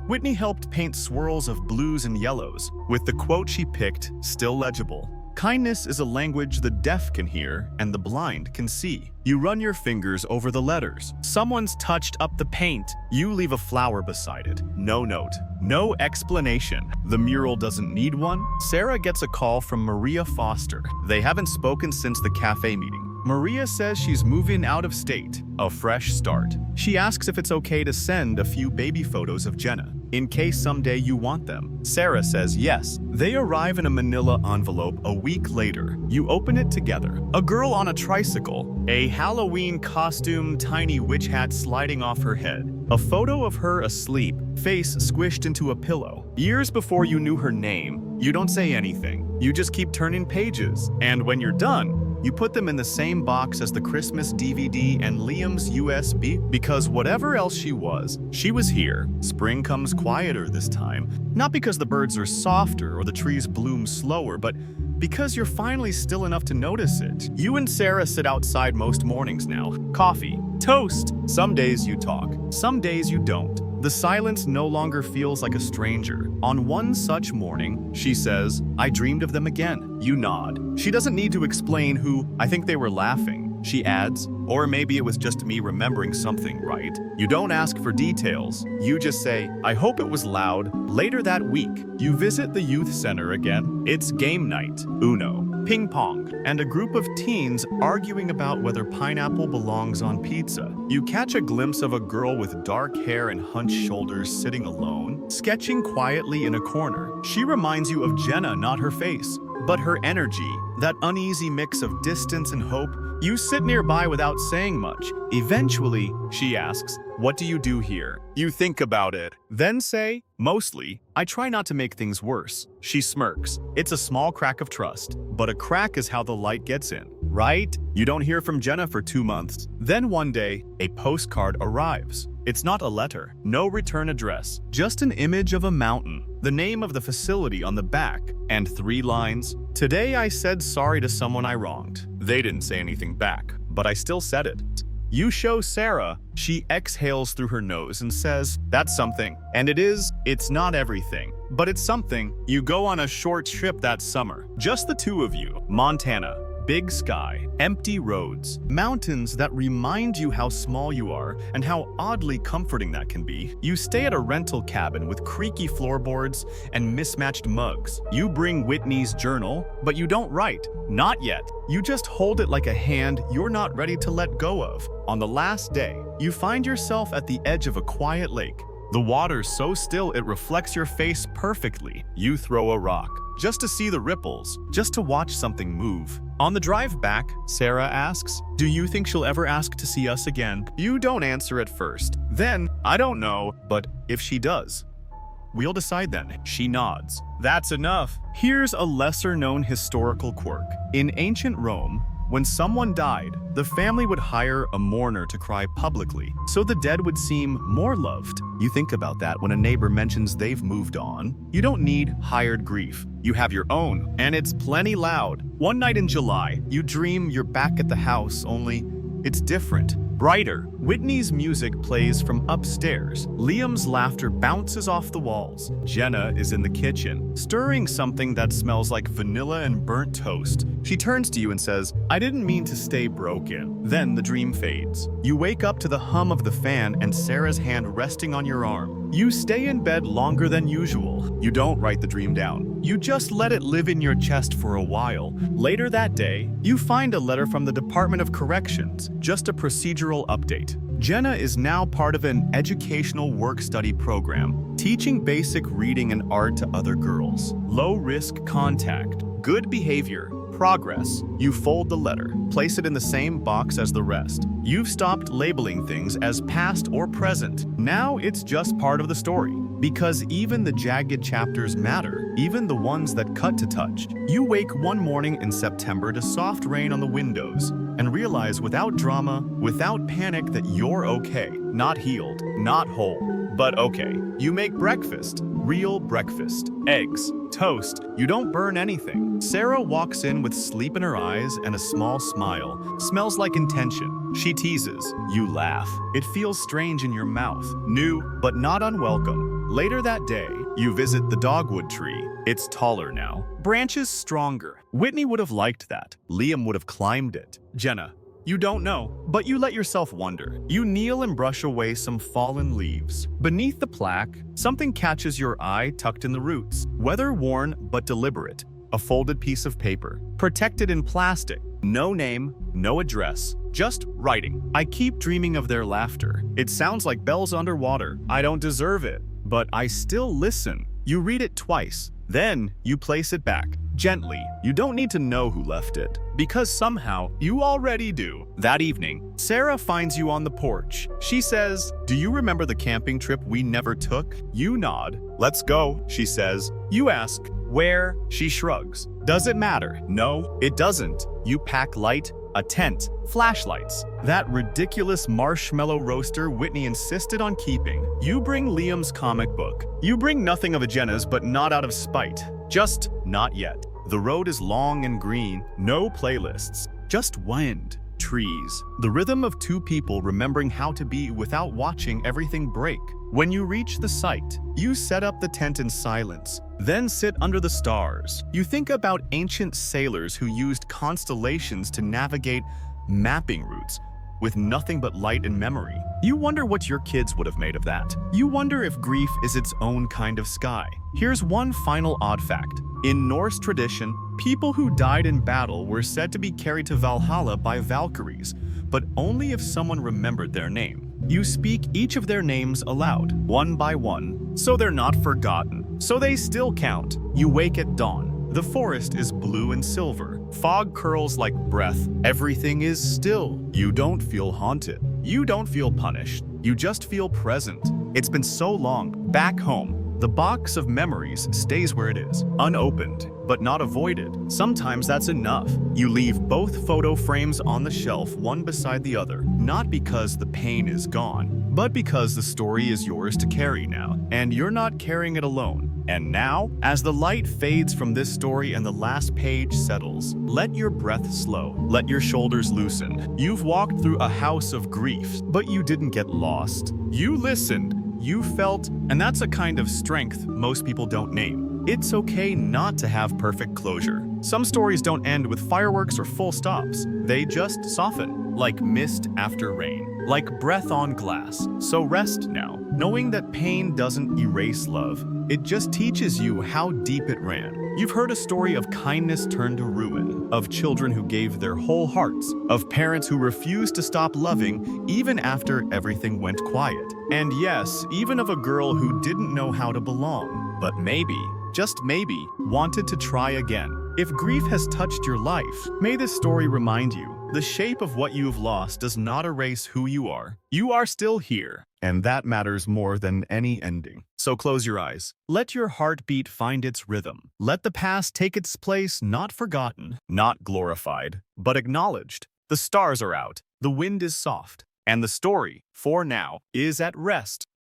Whitney helped paint swirls of blues and yellows, with the quote she picked still legible. "Kindness is a language the deaf can hear and the blind can see." You run your fingers over the letters. Someone's touched up the paint. You leave a flower beside it. No note. No explanation. The mural doesn't need one. Sarah gets a call from Maria Foster. They haven't spoken since the cafe meeting. Maria says she's moving out of state. A fresh start. She asks if it's okay to send a few baby photos of Jenna, in case someday you want them. Sarah says yes. They arrive in a manila envelope a week later. You open it together. A girl on a tricycle, a Halloween costume, tiny witch hat sliding off her head. A photo of her asleep, face squished into a pillow. Years before you knew her name, you don't say anything. You just keep turning pages. And when you're done, you put them in the same box as the Christmas DVD and Liam's USB, because whatever else she was here. Spring comes quieter this time, not because the birds are softer or the trees bloom slower, but because you're finally still enough to notice it. You and Sarah sit outside most mornings now. Coffee, toast. Some days you talk, some days you don't. The silence no longer feels like a stranger. On one such morning, she says, "I dreamed of them again." You nod. She doesn't need to explain who. "I think they were laughing." she adds. Or maybe it was just me remembering something, right? You don't ask for details. You just say, I hope it was loud. Later that week, you visit the youth center again. It's game night, Uno, ping pong, and a group of teens arguing about whether pineapple belongs on pizza. You catch a glimpse of a girl with dark hair and hunched shoulders sitting alone, sketching quietly in a corner. She reminds you of Jenna, not her face, but her energy, that uneasy mix of distance and hope. You sit nearby without saying much. Eventually, she asks, what do you do here? You think about it, then say, mostly, I try not to make things worse. She smirks. It's a small crack of trust, but a crack is how the light gets in, right? You don't hear from Jenna for 2 months. Then one day, a postcard arrives. It's not a letter, no return address, just an image of a mountain, the name of the facility on the back, and 3 lines. Today I said sorry to someone I wronged. They didn't say anything back, but I still said it. You show Sarah. She exhales through her nose and says, that's something. And it's not everything, but it's something. You go on a short trip that summer, just the 2 of you. Montana. Big sky, empty roads, mountains that remind you how small you are and how oddly comforting that can be. You stay at a rental cabin with creaky floorboards and mismatched mugs. You bring Whitney's journal, but you don't write. Not yet. You just hold it like a hand you're not ready to let go of. On the last day, you find yourself at the edge of a quiet lake. The water's so still it reflects your face perfectly. You throw a rock, just to see the ripples, just to watch something move. On the drive back, Sarah asks, do you think she'll ever ask to see us again? You don't answer at first. Then, I don't know, but if she does, we'll decide then. She nods. That's enough. Here's a lesser-known historical quirk. In ancient Rome, when someone died, the family would hire a mourner to cry publicly, so the dead would seem more loved. You think about that when a neighbor mentions they've moved on. You don't need hired grief. You have your own, and it's plenty loud. One night in July, you dream you're back at the house, only it's different. Brighter. Whitney's music plays from upstairs. Liam's laughter bounces off the walls. Jenna is in the kitchen, stirring something that smells like vanilla and burnt toast. She turns to you and says, I didn't mean to stay broken. Then the dream fades. You wake up to the hum of the fan and Sarah's hand resting on your arm. You stay in bed longer than usual. You don't write the dream down. You just let it live in your chest for a while. Later that day, you find a letter from the Department of Corrections, just a procedural update. Jenna is now part of an educational work-study program, teaching basic reading and art to other girls. Low-risk contact, good behavior, progress. You fold the letter, place it in the same box as the rest. You've stopped labeling things as past or present. Now it's just part of the story. Because even the jagged chapters matter, even the ones that cut to touch. You wake one morning in September to soft rain on the windows and realize without drama, without panic that you're okay. Not healed, not whole, but okay. You make breakfast, real breakfast. Eggs, toast, you don't burn anything. Sarah walks in with sleep in her eyes and a small smile. Smells like intention. She teases. You laugh. It feels strange in your mouth. New, but not unwelcome. Later that day, you visit the dogwood tree. It's taller now. Branches stronger. Whitney would have liked that. Liam would have climbed it. Jenna, you don't know, but you let yourself wonder. You kneel and brush away some fallen leaves. Beneath the plaque, something catches your eye tucked in the roots. Weather-worn but deliberate. A folded piece of paper, protected in plastic. No name, no address, just writing. I keep dreaming of their laughter. It sounds like bells underwater. I don't deserve it, but I still listen. You read it twice. Then you place it back, gently. You don't need to know who left it, because somehow you already do. That evening, Sarah finds you on the porch. She says, do you remember the camping trip we never took? You nod. Let's go, she says. You ask, where? She shrugs. Does it matter? No, it doesn't. You pack light, a tent, flashlights. That ridiculous marshmallow roaster Whitney insisted on keeping. You bring Liam's comic book. You bring nothing of a Jenna's, but not out of spite. Just not yet. The road is long and green, no playlists, just wind, trees. The rhythm of 2 people remembering how to be without watching everything break. When you reach the site, you set up the tent in silence, then sit under the stars. You think about ancient sailors who used constellations to navigate mapping routes, with nothing but light and memory. You wonder what your kids would have made of that. You wonder if grief is its own kind of sky. Here's one final odd fact. In Norse tradition, people who died in battle were said to be carried to Valhalla by Valkyries, but only if someone remembered their name. You speak each of their names aloud, one by one, so they're not forgotten. So they still count. You wake at dawn. The forest is blue and silver. Fog curls like breath. Everything is still. You don't feel haunted. You don't feel punished. You just feel present. It's been so long. Back home, the box of memories stays where it is, unopened, but not avoided. Sometimes that's enough. You leave both photo frames on the shelf, one beside the other, not because the pain is gone, but because the story is yours to carry now, and you're not carrying it alone. And now, as the light fades from this story and the last page settles, let your breath slow, let your shoulders loosen. You've walked through a house of grief, but you didn't get lost. You listened, you felt, and that's a kind of strength most people don't name. It's okay not to have perfect closure. Some stories don't end with fireworks or full stops. They just soften, like mist after rain, like breath on glass. So rest now, knowing that pain doesn't erase love. It just teaches you how deep it ran. You've heard a story of kindness turned to ruin, of children who gave their whole hearts, of parents who refused to stop loving even after everything went quiet. And yes, even of a girl who didn't know how to belong, but maybe, just maybe, wanted to try again. If grief has touched your life, may this story remind you, the shape of what you've lost does not erase who you are. You are still here, and that matters more than any ending. So close your eyes. Let your heartbeat find its rhythm. Let the past take its place, not forgotten, not glorified, but acknowledged. The stars are out, the wind is soft, and the story, for now, is at rest.